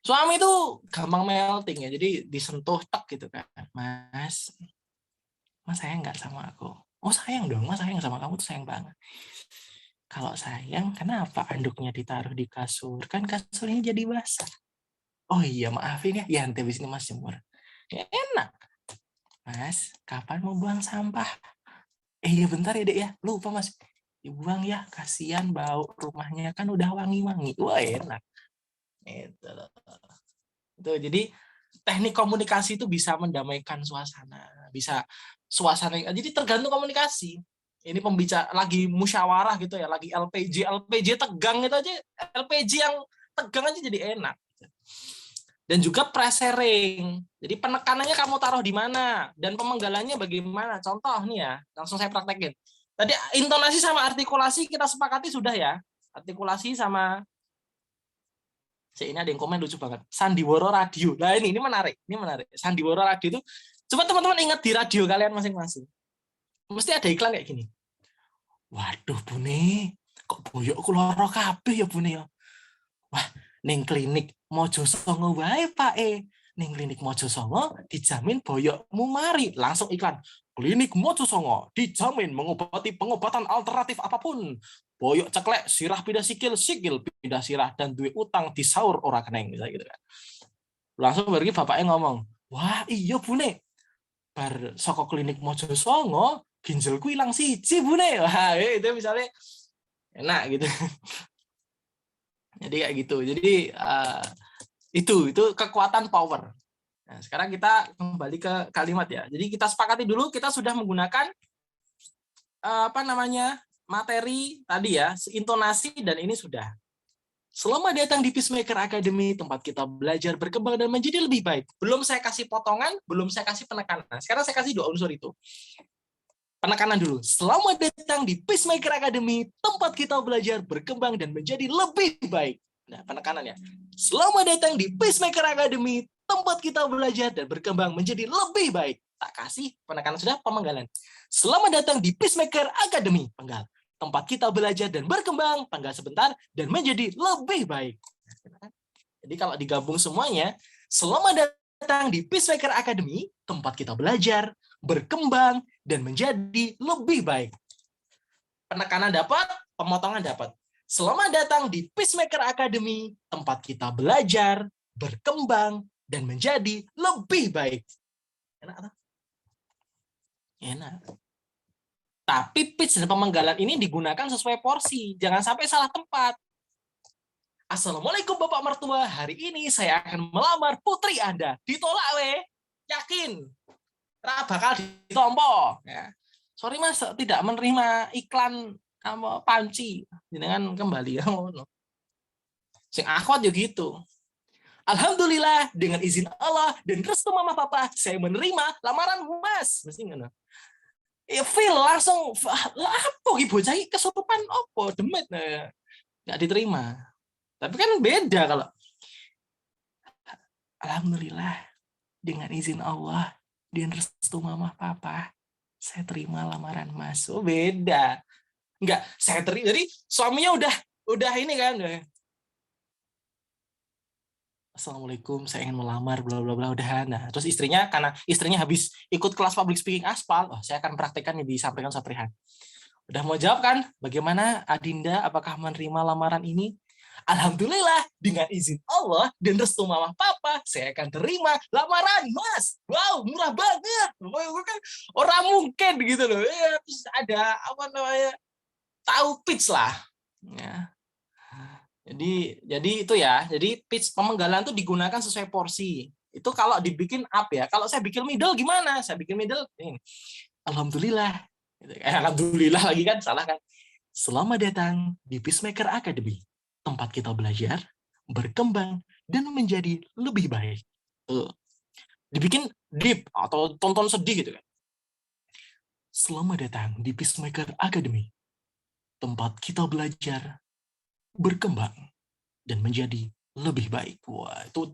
Suami itu gampang melting ya. Jadi disentuh tek gitu kan. Mas sayang enggak sama aku? Oh sayang dong, Mas sayang sama kamu tuh sayang banget. Kalau sayang, kenapa anduknya ditaruh di kasur? Kan kasurnya jadi basah. Oh iya, maafin ya. Ya, nanti habis ini Mas jemur. Ya, enak. Mas, kapan mau buang sampah? Iya bentar ya, Dek ya. Lupa, Mas. Dibuang ya, kasihan bau rumahnya kan udah wangi-wangi. Wah, enak. Itu loh. Tuh, jadi teknik komunikasi itu bisa mendamaikan suasana. Bisa suasana. Jadi tergantung komunikasi. Ini pembicara lagi musyawarah gitu ya, lagi LPG tegang itu aja, LPG yang tegang aja jadi enak. Dan juga pressuring. Jadi penekanannya kamu taruh di mana dan pemenggalannya bagaimana. Contoh nih ya, langsung saya praktekin. Tadi intonasi sama artikulasi kita sepakati sudah ya. Artikulasi sama ini ada yang komen lucu banget. Sandiwara radio. Nah ini menarik. Sandiwara radio itu coba teman-teman ingat di radio kalian masing-masing. Mesti ada iklan kayak gini. Waduh Bune, kok boyokku lara kabeh ya Bune ya. Wah, ning klinik Mojosongo wae Pak Ning klinik Mojosongo dijamin boyokmu mari. Langsung iklan. Klinik Mojosongo dijamin mengobati pengobatan alternatif apapun. Boyok ceklek, sirah pindah sikil pindah sirah dan duwe utang disaur ora keneng misalnya gitu kan. Langsung bagi bapaknya ngomong, "Wah, iya Bune. Bar saka klinik Mojosongo ginjalku hilang siji Bune." Wah, itu misalnya enak gitu. Jadi kayak gitu. Jadi itu kekuatan power. Nah, sekarang kita kembali ke kalimat ya. Jadi kita sepakati dulu kita sudah menggunakan materi tadi ya, intonasi dan ini sudah. Selamat datang di Peacemaker Academy, tempat kita belajar, berkembang dan menjadi lebih baik. Belum saya kasih potongan, belum saya kasih penekanan. Sekarang saya kasih 2 unsur itu. Penekanan dulu. Selamat datang di Peacemaker Academy, tempat kita belajar, berkembang, dan menjadi lebih baik. Nah, penekanannya. Selamat datang di Peacemaker Academy, tempat kita belajar dan berkembang menjadi lebih baik. Tak kasih penekanan sudah, pemenggalan. Selamat datang di Peacemaker Academy, penggal. Tempat kita belajar dan berkembang, penggal sebentar, dan menjadi lebih baik. Jadi kalau digabung semuanya, selamat datang di Peacemaker Academy, tempat kita belajar, berkembang, dan menjadi lebih baik. Penekanan dapat, pemotongan dapat. Selamat datang di Peacemaker Academy, tempat kita belajar, berkembang, dan menjadi lebih baik. Enak tak? Enak. Tapi pitch dan pemenggalan ini digunakan sesuai porsi. Jangan sampai salah tempat. Assalamualaikum Bapak Mertua, hari ini saya akan melamar putri Anda. Ditolak weh, yakin. Bakal ditompo. Ya. Sorry Mas, tidak menerima iklan panci. Dengan kembali ya. Sing akhwat ya gitu. Alhamdulillah, dengan izin Allah dan restu mama papa, saya menerima lamaran Mas. Mesti ngono. Ya feel langsung apa ibu bocah kesurupan opo demit nggak diterima. Tapi kan beda kalau alhamdulillah dengan izin Allah dan restu mama papa saya terima lamaran Mas. Oh beda. Enggak, saya terima. Jadi suaminya udah ini kan. Assalamualaikum, saya ingin melamar, bla bla bla, udah. Nah, terus istrinya karena istrinya habis ikut kelas public speaking aspal, saya akan praktekkan yang disampaikan Saprihan. Udah mau jawab kan? Bagaimana Adinda? Apakah menerima lamaran ini? Alhamdulillah, dengan izin Allah dan restu mama papa, saya akan terima lamaran Mas. Wow, murah banget. Kan orang mungkin gitu loh. Ya, terus ada apa namanya? Tahu pitch lah. Ya. Jadi itu ya. Jadi pitch pemenggalan itu digunakan sesuai porsi. Itu kalau dibikin up ya. Kalau saya bikin middle gimana? Saya bikin middle ini. Alhamdulillah. Alhamdulillah lagi kan salah kan. Selamat datang di Peacemaker Academy, tempat kita belajar, berkembang, dan menjadi lebih baik. Dibikin deep atau tonton sedih gitu kan. Selamat datang di Peacemaker Academy, tempat kita belajar, berkembang, dan menjadi lebih baik. Wah, itu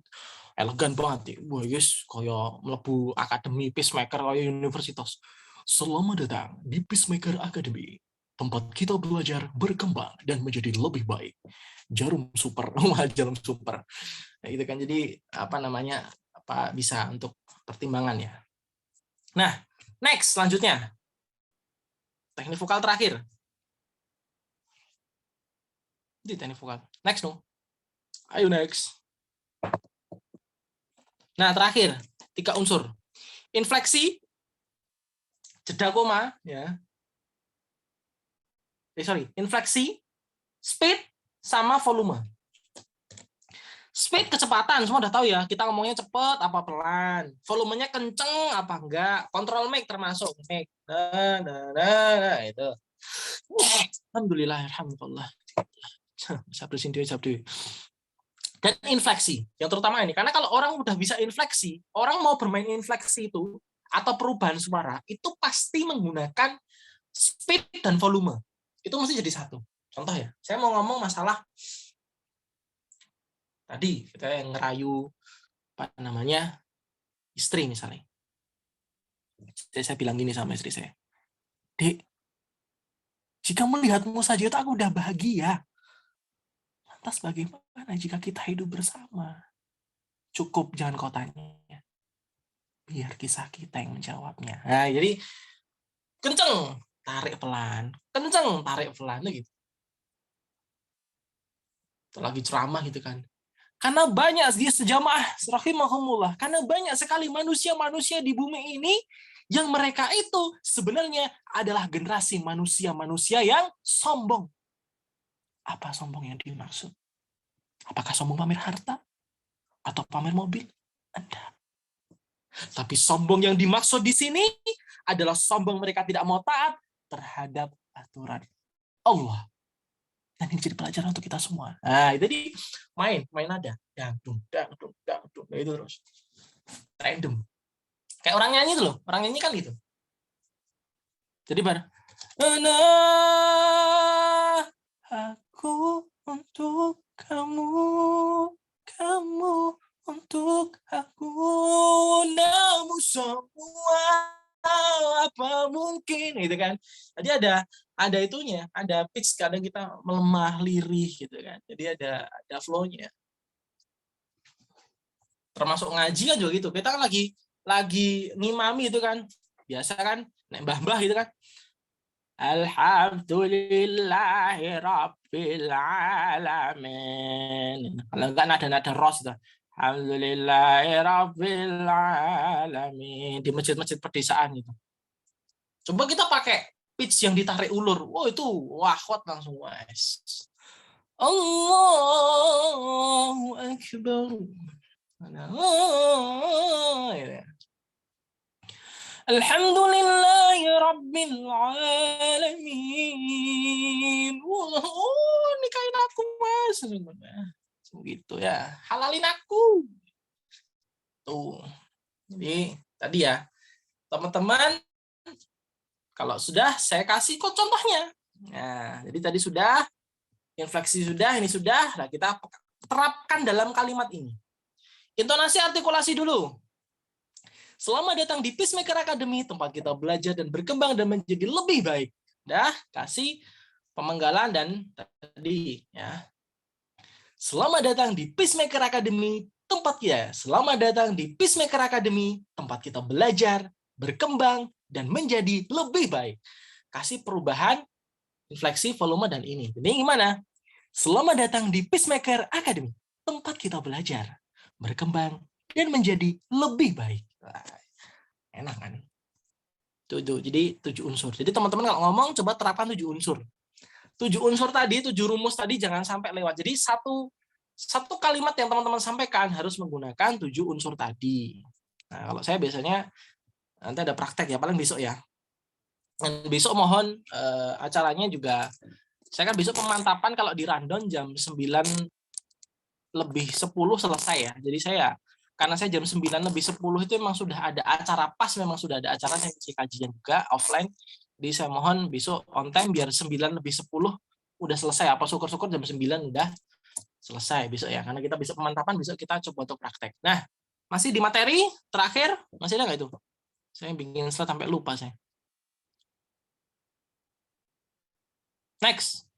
elegan banget. Wah, guys, kayak melebu akademi Peacemaker kayak universitas. Selamat datang di Peacemaker Academy, tempat kita belajar, berkembang, dan menjadi lebih baik. Jarum super, jarum super. Nah, itu kan jadi apa namanya? Apa bisa untuk pertimbangan ya. Nah, next selanjutnya. Teknik vokal terakhir. Di teknik vokal. Next dong. Ayo next. Nah, terakhir, 3 unsur. Infleksi, jeda koma, ya. Infleksi, speed, sama volume. Speed kecepatan, semua udah tahu ya. Kita ngomongnya cepet apa pelan. Volumenya kenceng apa enggak. Kontrol mic termasuk mic. Nah, itu. Alhamdulillah, alhamdulillah. Sabtu. Dan infleksi, yang terutama ini. Karena kalau orang udah bisa infleksi, orang mau bermain infleksi itu, atau perubahan suara, itu pasti menggunakan speed dan volume. Itu mesti jadi satu. Contoh ya, saya mau ngomong masalah tadi kita yang ngerayu apa namanya istri misalnya. Saya bilang gini sama istri saya, Dek, jika melihatmu saja itu aku udah bahagia. Lantas bagaimana jika kita hidup bersama? Cukup jangan kau tanya. Biar kisah kita yang menjawabnya. Nah, jadi kenceng, tarik pelan. Kenceng, tarik pelan gitu. Lagi ceramah gitu kan. Karena banyak di sejamaah rahimahumullah, karena banyak sekali manusia-manusia di bumi ini yang mereka itu sebenarnya adalah generasi manusia-manusia yang sombong. Apa sombong yang dimaksud? Apakah sombong pamer harta? Atau pamer mobil? Enggak. Tapi sombong yang dimaksud di sini adalah sombong mereka tidak mau taat terhadap aturan Allah. Dan ini jadi pelajaran untuk kita semua. Nah, itu di main nada. Dangdung. Nah, itu terus. Random. Kayak orang nyanyi itu loh. Orang nyanyi kan gitu. Jadi bar. Aku untuk kamu. Kamu untuk aku. Namun semua apa mungkin gitu kan. Jadi ada itunya, ada pitch, kadang kita melemah lirih gitu kan. Jadi ada flow-nya. Termasuk ngaji kan juga gitu. Kita kan lagi ngimami itu kan. Biasa kan nek mbah-mbah gitu kan. Alhamdulillahi rabbil alamin. Kalau enggak nada-nada ros itu. Alhamdulillahi rabbil alamin di masjid-masjid pedesaan gitu. Coba kita pakai pitch yang ditarik ulur. Wow, itu wahwat langsung, guys. Allahu Akbar. Alhamdulillahi Rabbil Alamin. Nikahin aku, Mas. Gitu ya. Halalin aku. Tuh. Jadi, tadi ya. Teman-teman, kalau sudah, saya kasih kok contohnya. Nah, jadi tadi sudah, infleksi sudah, ini sudah. Nah, kita terapkan dalam kalimat ini. Intonasi artikulasi dulu. Selamat datang di Peacemaker Academy, tempat kita belajar dan berkembang dan menjadi lebih baik. Dah, kasih pemenggalan dan tadi ya. Selamat datang di Peacemaker Academy, tempat kita. Selamat datang di Peacemaker Academy, tempat kita belajar, berkembang dan menjadi lebih baik. Kasih perubahan infleksi, volume, dan ini. Jadi gimana? Selamat datang di Peacemaker Academy, tempat kita belajar, berkembang, dan menjadi lebih baik. Wah, enak kan? Jadi 7 unsur. Jadi teman-teman kalau ngomong, coba terapkan 7 unsur. 7 unsur tadi, 7 rumus tadi jangan sampai lewat. Jadi satu kalimat yang teman-teman sampaikan harus menggunakan 7 unsur tadi. Nah, kalau saya biasanya nanti ada praktek ya, paling besok ya. Dan besok mohon acaranya juga, saya kan besok pemantapan kalau di Randon jam 9:10 selesai ya. Jadi karena saya jam 9:10 itu memang sudah ada acara pas, memang sudah ada acara saya kajian juga offline. Jadi saya mohon besok on time biar 9:10 udah selesai. Apa syukur-syukur jam 9 udah selesai besok ya. Karena kita besok pemantapan, besok kita coba untuk praktek. Nah, masih di materi terakhir, masih ada nggak itu? Saya bikin slide sampai lupa saya. Next.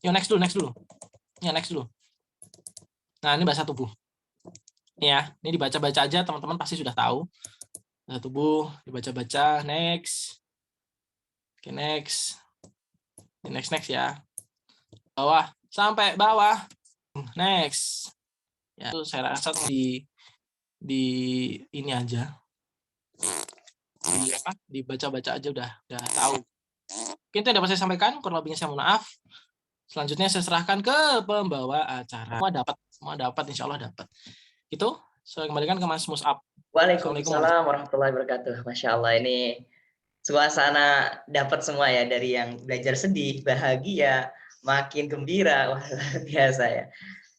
Yo, next dulu. Ya, next dulu. Nah, ini bahasa tubuh. Ya, ini dibaca-baca aja, teman-teman pasti sudah tahu. Bahasa tubuh, dibaca-baca, next. Oke, next. Next ya. Bawah, sampai bawah. Next. Ya, itu saya rasa di ini aja. Dibaca-baca aja udah tahu. Mungkin itu yang dapat saya sampaikan, kurang lebihnya saya mohon maaf. Selanjutnya saya serahkan ke pembawa acara. Semua dapat, insya Allah dapat. Itu saya kembalikan ke Mas Mus'ab. Waalaikumsalam warahmatullahi wabarakatuh. Masya Allah, ini suasana dapat semua ya, dari yang belajar sedih, bahagia, makin gembira. Wah, luar biasa ya.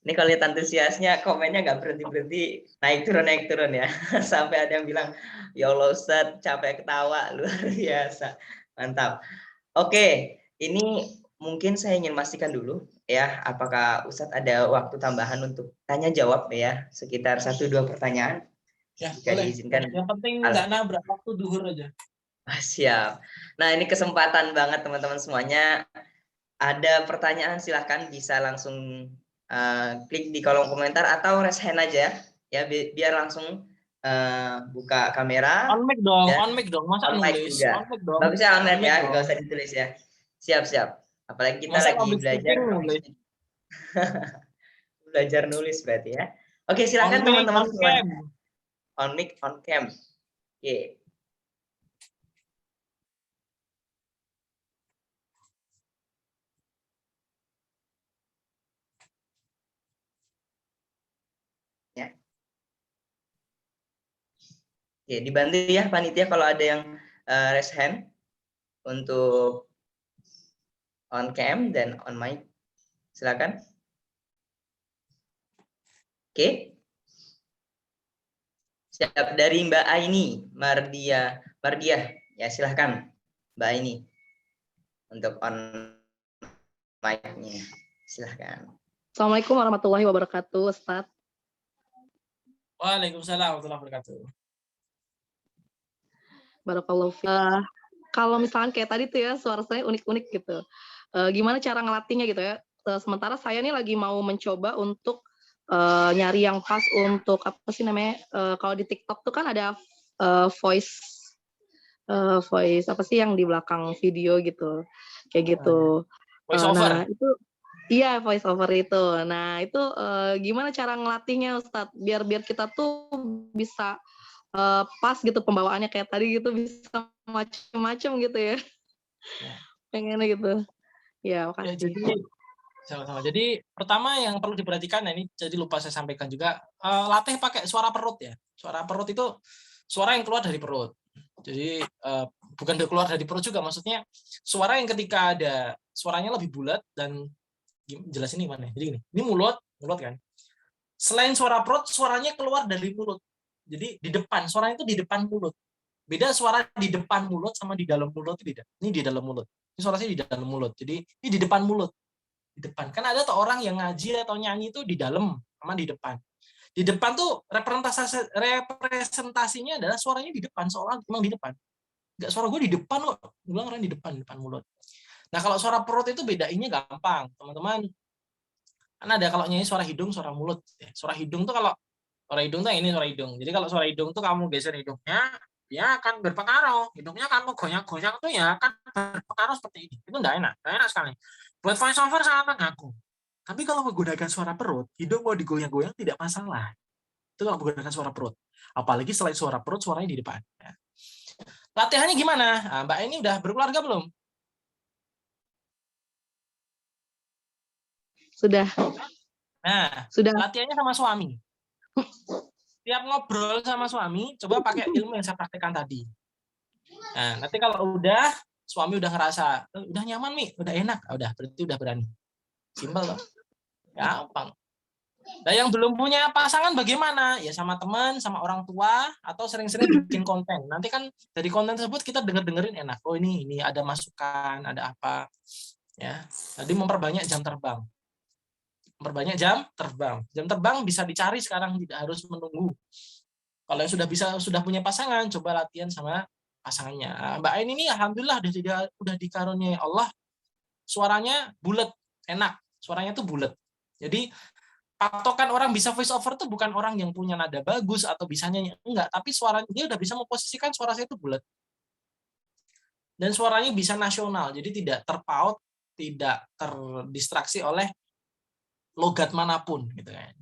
Ini kalau lihat antusiasnya, komennya nggak berhenti-berhenti, naik turun ya. Sampai ada yang bilang, ya Allah Ustadz, capek ketawa, luar biasa. Mantap. Oke, ini mungkin saya ingin memastikan dulu ya, apakah Ustadz ada waktu tambahan untuk tanya jawab ya, sekitar 1-2 pertanyaan. Ya, jika boleh. diizinkan. Yang penting nggak nabrak waktu duhur aja. Siap. Nah, ini kesempatan banget teman-teman semuanya. Ada pertanyaan silahkan bisa langsung klik di kolom komentar atau raise hand aja ya, biar langsung buka kamera. On mic dong, masa on mic nulis? juga. On mic dong. Bagusnya on mic ya, nggak usah ditulis ya. Siap. Apalagi kita Masa lagi belajar belajar nulis berarti ya. Oke, silakan teman-teman semua. On mic, on cam. Oke. Ya. Oke, dibantu ya panitia kalau ada yang raise hand untuk on cam dan on mic. Silakan. Oke. Siap, dari Mbak Aini Mardia. Ya, silahkan Mbak Aini untuk on mic-nya. Silahkan. Assalamualaikum warahmatullahi wabarakatuh, Ustadz. Waalaikumsalam warahmatullahi wabarakatuh. Barakallahu fiik. Kalau misalkan kayak tadi tuh ya, suara saya unik-unik gitu. Gimana cara ngelatihnya gitu ya? Sementara saya nih lagi mau mencoba untuk nyari yang pas untuk apa sih namanya? Kalau di TikTok tuh kan ada voice apa sih yang di belakang video gitu, kayak gitu. Voice over. Nah itu, iya voice over itu. Nah itu gimana cara ngelatihnya Ustadz? Biar kita tuh bisa pas gitu pembawaannya kayak tadi gitu, bisa macem-macem gitu ya. Pengennya gitu. Ya, makasih. Ya, jadi sama-sama. Jadi pertama yang perlu diperhatikan, nah ini jadi lupa saya sampaikan juga, latih pakai suara perut ya. Suara perut itu suara yang keluar dari perut. Jadi bukan keluar dari perut juga, maksudnya suara yang ketika ada suaranya lebih bulat dan jelas ini mana. Jadi ini mulut kan. Selain suara perut, suaranya keluar dari mulut. Jadi di depan, suaranya itu di depan mulut. Beda suara di depan mulut sama di dalam mulut, tidak. Ini di dalam mulut. Ini suaranya di dalam mulut. Jadi ini di depan mulut. Di depan. Kan ada tuh orang yang ngaji atau nyanyi itu di dalam sama di depan. Di depan tuh representasinya adalah suaranya di depan, seolah memang di depan. Enggak, suara gue di depan loh. Bilang orang di depan mulut. Nah, kalau suara perut itu bedainnya gampang, teman-teman. Kan ada kalau nyanyi suara hidung, suara mulut. Suara hidung tuh kalau suara hidung tuh ini suara hidung. Jadi kalau suara hidung tuh kamu geser hidungnya, ya akan berpengaruh. Hidungnya kamu goyang-goyang tuh ya akan berpengaruh seperti ini. Itu enggak enak sekali. Buat voice over sangat mengganggu. Tapi kalau menggunakan suara perut, hidung mau digoyang-goyang tidak masalah. Itu kalau menggunakan suara perut. Apalagi selain suara perut, suaranya di depan. Latihannya gimana? Nah, Mbak ini udah berkeluarga belum? Sudah. Nah, Sudah. latihannya sama suami. Tiap ngobrol sama suami, coba pakai ilmu yang saya praktekkan tadi. Nah, nanti kalau udah, suami udah ngerasa, udah nyaman nih, udah enak, udah berarti udah berani. Simpel loh. Gampang. Nah, yang belum punya pasangan bagaimana? Ya sama teman, sama orang tua, atau sering-sering bikin konten. Nanti kan dari konten tersebut kita denger-dengerin enak. Oh ini ada masukan, ada apa. Ya, jadi memperbanyak jam terbang. Memperbanyak jam terbang. Jam terbang bisa dicari sekarang, tidak harus menunggu. Kalau yang sudah punya pasangan, coba latihan sama pasangannya. Mbak Ain ini alhamdulillah udah dikaruniai Allah, suaranya bulat, enak. Suaranya tuh bulat. Jadi patokan orang bisa voice over tuh bukan orang yang punya nada bagus atau bisa nyanyi, enggak, tapi suaranya dia udah bisa memposisikan suara saya itu bulat. Dan suaranya bisa nasional, jadi tidak terpaut, tidak terdistraksi oleh logat manapun gitu kan.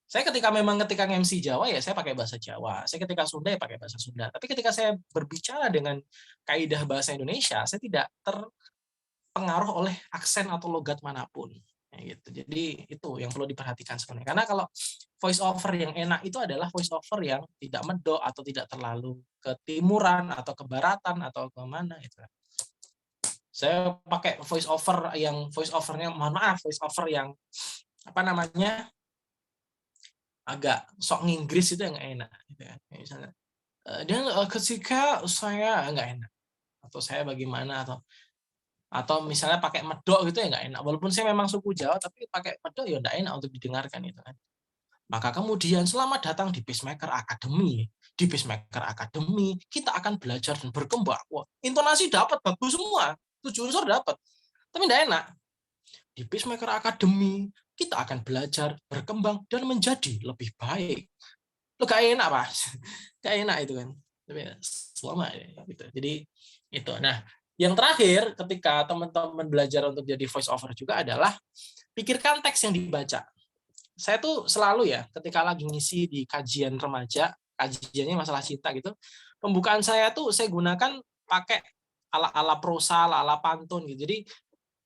Saya ketika MC Jawa ya saya pakai bahasa Jawa. Saya ketika Sunda ya pakai bahasa Sunda. Tapi ketika saya berbicara dengan kaidah bahasa Indonesia, saya tidak terpengaruh oleh aksen atau logat manapun. Gitu. Jadi itu yang perlu diperhatikan sebenarnya. Karena kalau voice over yang enak itu adalah voice over yang tidak medok atau tidak terlalu ke timuran atau ke baratan atau ke mana gitu. Saya pakai voice overnya mohon maaf, voice over yang apa namanya? Agak sok nginggris itu yang enak gitu ya. Misalnya dan ketika saya nggak enak atau saya bagaimana atau misalnya pakai medok gitu ya nggak enak. Walaupun saya memang suku Jawa tapi pakai medok ya nggak enak untuk didengarkan itu kan. Maka kemudian selamat datang di Peacemaker Academy. Di Peacemaker Academy kita akan belajar dan berkembang. Wah, intonasi dapat bagus semua, 7 unsur dapat. Tapi nggak enak. Di Peacemaker Academy kita akan belajar, berkembang dan menjadi lebih baik. Lo gak enak Pak, gak enak itu kan. Tapi selama gitu. Jadi itu. Nah, yang terakhir ketika teman-teman belajar untuk jadi voice over juga adalah pikirkan teks yang dibaca. Saya tuh selalu ya ketika lagi ngisi di kajian remaja, kajiannya masalah cinta gitu, pembukaan saya tuh saya gunakan pakai ala-ala prosa, ala-ala pantun gitu. Jadi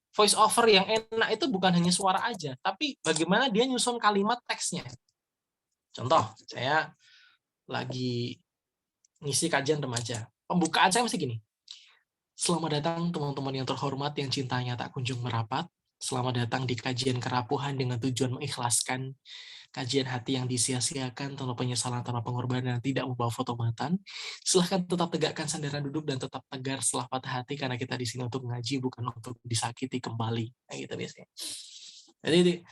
voice over yang enak itu bukan hanya suara aja, tapi bagaimana dia nyusun kalimat teksnya. Contoh, saya lagi ngisi kajian remaja. Pembukaan saya mesti gini. Selamat datang teman-teman yang terhormat yang cintanya tak kunjung merapat. Selamat datang di kajian kerapuhan dengan tujuan mengikhlaskan. Kajian hati yang disia-siakan tanpa penyesalan, tanpa pengorbanan, tidak membawa foto mantan. Silahkan tetap tegakkan sandaran duduk dan tetap tegar setelah patah hati, karena kita di sini untuk ngaji, bukan untuk disakiti kembali. Nah, gitu biasanya. Jadi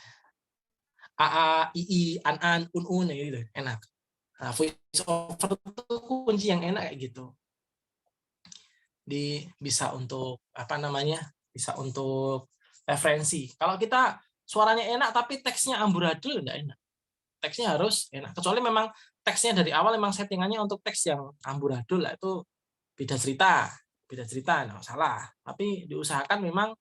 AA, II, an, un, gitu. Enak. Nah, voice over itu kunci yang enak kayak gitu. Bisa untuk apa namanya? Bisa untuk referensi. Kalau kita suaranya enak tapi teksnya amburadul enggak enak. Teksnya harus enak. Kecuali memang teksnya dari awal memang settingannya untuk teks yang amburadul lah, itu beda cerita. Beda cerita, enggak salah. Tapi diusahakan memang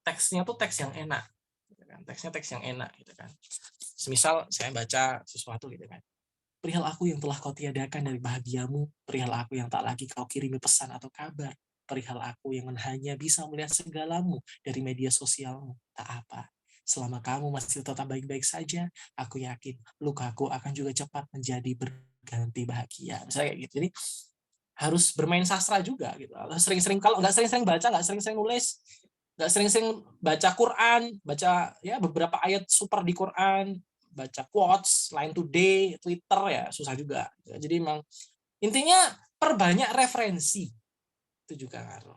teksnya tuh teks yang enak. Gitu kan. Teksnya teks yang enak gitu kan. Semisal saya baca sesuatu gitu kan. Perihal aku yang telah kau tiadakan dari bahagiamu, perihal aku yang tak lagi kau kirimi pesan atau kabar, perihal aku yang hanya bisa melihat segalamu dari media sosialmu, tak apa. Selama kamu masih tetap baik-baik saja, aku yakin lukaku akan juga cepat menjadi berganti bahagia. Misalnya kayak gitu. Jadi harus bermain sastra juga gitu. Sering-sering, kalau nggak sering-sering baca, nggak sering-sering nulis, nggak sering-sering baca Quran, baca ya beberapa ayat super di Quran, baca quotes, Line Today, Twitter ya susah juga. Jadi memang intinya perbanyak referensi itu juga ngaruh.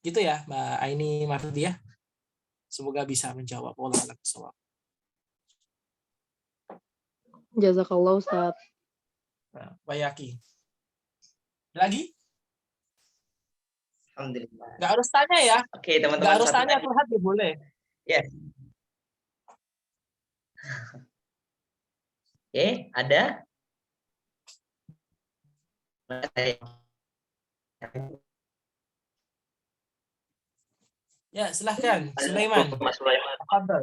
Gitu ya Mbak Aini Mardia. Semoga bisa menjawab. Wallahu a'lam. Jazakallah Ustaz. Nah, Bayaki. Lagi? Alhamdulillah. Nggak harus tanya ya. Oke, teman-teman. Nggak harus tanya, curhat ya boleh. Yes. Oke, ada? Ya, silahkan, Sulaiman. Mas Sulaiman. Tafadhol.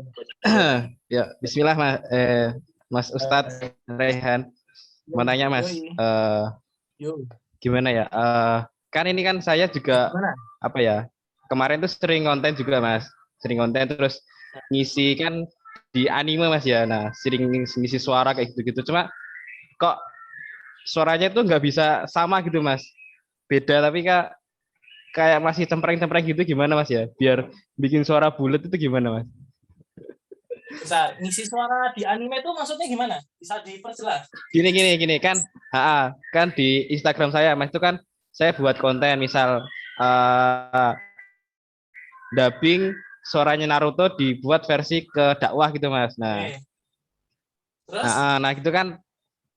Ya, Bismillah Mas Ustadz Rehan. Mau nanya Mas, Yoi. Yo. gimana ya? Kan ini kan saya juga Gimana? apa ya? Kemarin tuh sering konten juga Mas, sering konten terus ngisi kan di anime Mas ya. Nah, sering ngisi suara kayak gitu-gitu. Cuma kok suaranya tuh nggak bisa sama gitu Mas. Beda tapi kayak masih cempreng-cempreng gitu gimana Mas ya? Biar bikin suara bulat itu gimana Mas? Bisa ngisi suara di anime itu maksudnya gimana? Bisa diperjelas? Gini kan kan di Instagram saya Mas itu kan saya buat konten misal dubbing suaranya Naruto dibuat versi ke dakwah gitu Mas. Nah, Oke. Terus? nah gitu kan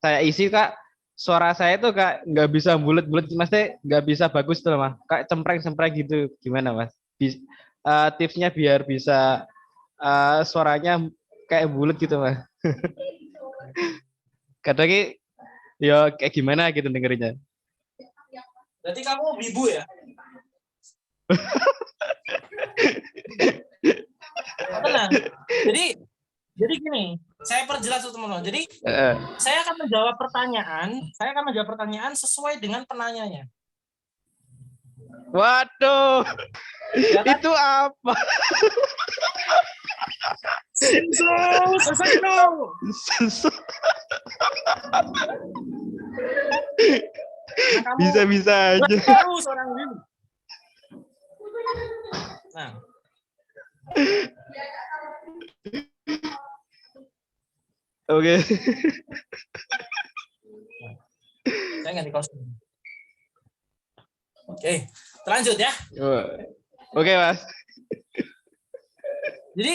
saya isi Kak, suara saya tuh Kak nggak bisa bulat-bulat Mas, nggak bisa bagus tuh Mas. Kayak cempreng-cempreng gitu. Gimana Mas? Tipsnya biar bisa suaranya kayak bulat gitu Mas. Kadang ya kayak gimana gitu dengerinnya. Berarti kamu wibu ya? Tenang. Jadi gini, saya perjelas teman-teman. Jadi saya akan menjawab pertanyaan sesuai dengan penanyanya. Waduh, Ya kan? itu apa? Sensor. Nah, Bisa-bisa aja. tahu seorang wibu. Nah. Oke. Saya nggak di kostum. Oke, lanjut ya. Oke, Mas. Jadi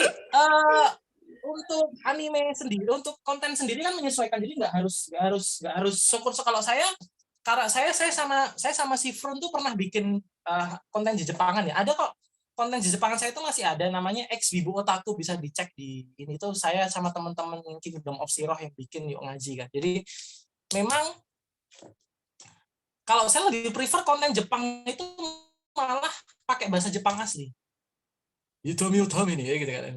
untuk anime sendiri, untuk konten sendiri kan menyesuaikan. Jadi nggak harus syukur. Kalau karena saya sama si Frun tuh pernah bikin konten di Jepangan ya. Ada kok konten di Jepangan saya itu masih ada, namanya Ex Wibu Otaku, bisa dicek di ini tuh saya sama teman-teman Kingdom of Siroh yang bikin Yuk Ngaji kan. Jadi memang kalau saya lebih prefer konten Jepang itu malah pakai bahasa Jepang asli. Itomi utami nih gitu kan.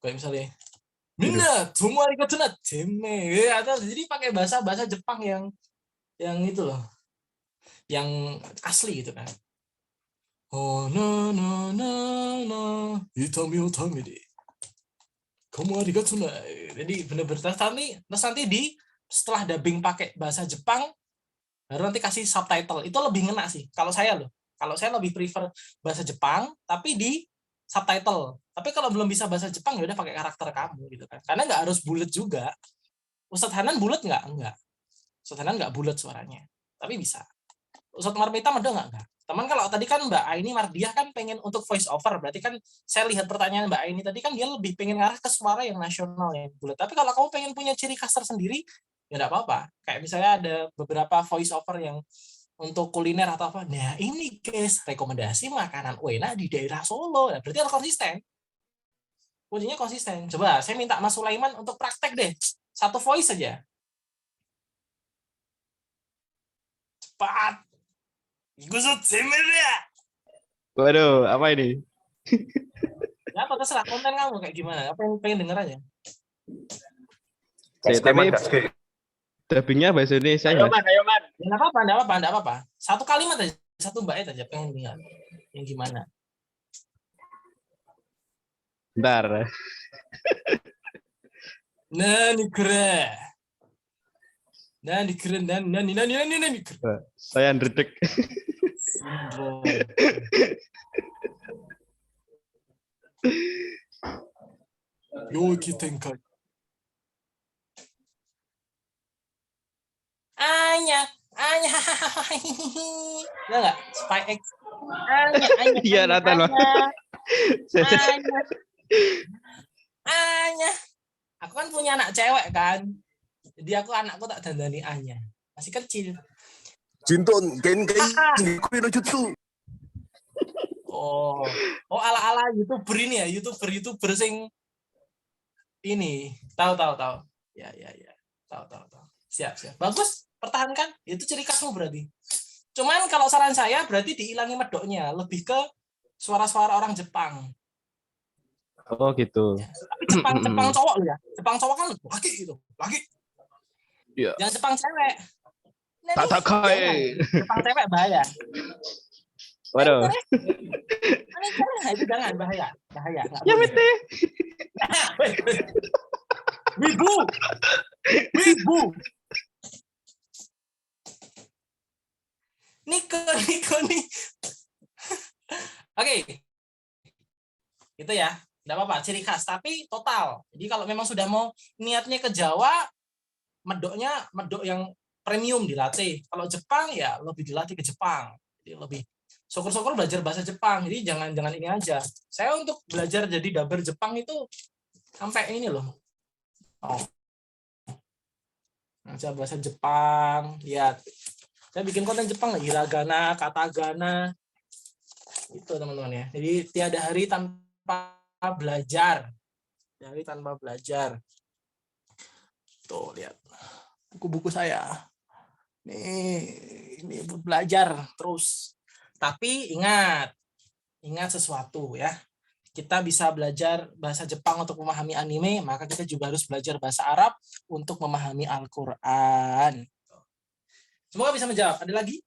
Kayak misalnya Minna, tomo arigatou na teme. Atau jadi pakai bahasa Jepang yang itu loh. Yang asli gitu kan. Oh no no no no itomi utami nih. Kamu arigatou na. Jadi benar-benar nanti setelah dubbing pakai bahasa Jepang baru nanti kasih subtitle. Itu lebih ngena sih kalau saya loh. Kalau saya lebih prefer bahasa Jepang tapi di subtitle. Tapi kalau belum bisa bahasa Jepang ya udah pakai karakter kamu gitu kan. Karena nggak harus bulat juga. Ustadz Hanan bulat nggak? Enggak. Ustadz Hanan nggak bulat suaranya. Tapi bisa. Ustadz Marmita ada nggak? Teman kalau tadi kan Mbak Aini Mardiah kan pengen untuk voice over. Berarti kan saya lihat pertanyaan Mbak Aini tadi kan dia lebih pengen ngarah ke suara yang nasional yang bulat. Tapi kalau kamu pengen punya ciri khas tersendiri ya nggak apa-apa. Kayak misalnya ada beberapa voice over yang untuk kuliner atau apa. Nah ini guys, rekomendasi makanan enak di daerah Solo. Nah, berarti harus konsisten. Kuncinya konsisten. Coba saya minta Mas Sulaiman untuk praktek deh. Satu voice saja. Cepat. Gusut semerah. Waduh, apa ini? Ya apa terserah konten kamu kayak gimana. Apa yang pengen denger aja. Tapi dubbingnya bahasa Indonesia ya? Ayo man. Enggak apa-apa. Satu kalimat aja, satu bait aja pengen dengar. Yang gimana? Bentar. Nani keren. Nani keren. Saya ndredeg. Yoki tenkai. Anya. Enggak? Spy X. Anya. Iya, Nathan. Anya. Aku kan punya anak cewek kan. Jadi anakku tak dandani Anya. Masih kecil. Jinton Genkai Nikui no Jutsu. Oh, ala-ala YouTuber ini ya, YouTuber sing ini. Tahu. Ya. Tahu. Siap. Bagus, pertahankan. Itu ciri khasmu berarti. Cuman kalau saran saya berarti diilangi medoknya, lebih ke suara-suara orang Jepang. Oh gitu. Tapi Jepang cowok loh ya. Jepang cowok kan laki gitu, laki. Iya. Yang Jepang cewek. Nah, Tatakai. Jepang cewek bahaya. Waduh. Itu jangan bahaya. Ya bete. Wibu. Niko nih. Oke. Itu ya. Enggak apa-apa, ciri khas tapi total. Jadi kalau memang sudah mau niatnya ke Jawa, medok yang premium dilatih. Kalau Jepang ya lebih dilatih ke Jepang. Jadi lebih syukur-syukur belajar bahasa Jepang. Jadi jangan ini aja. Saya untuk belajar jadi dubber Jepang itu sampai ini loh. Oh. Belajar bahasa Jepang, lihat. Saya bikin konten Jepang lagi, hiragana, katakana. Itu teman-teman ya. Jadi tiada hari tanpa belajar. Tuh lihat buku-buku saya. Ini buat belajar terus. Tapi ingat sesuatu ya. Kita bisa belajar bahasa Jepang untuk memahami anime, maka kita juga harus belajar bahasa Arab untuk memahami Al-Qur'an. Semoga bisa menjawab. Ada lagi?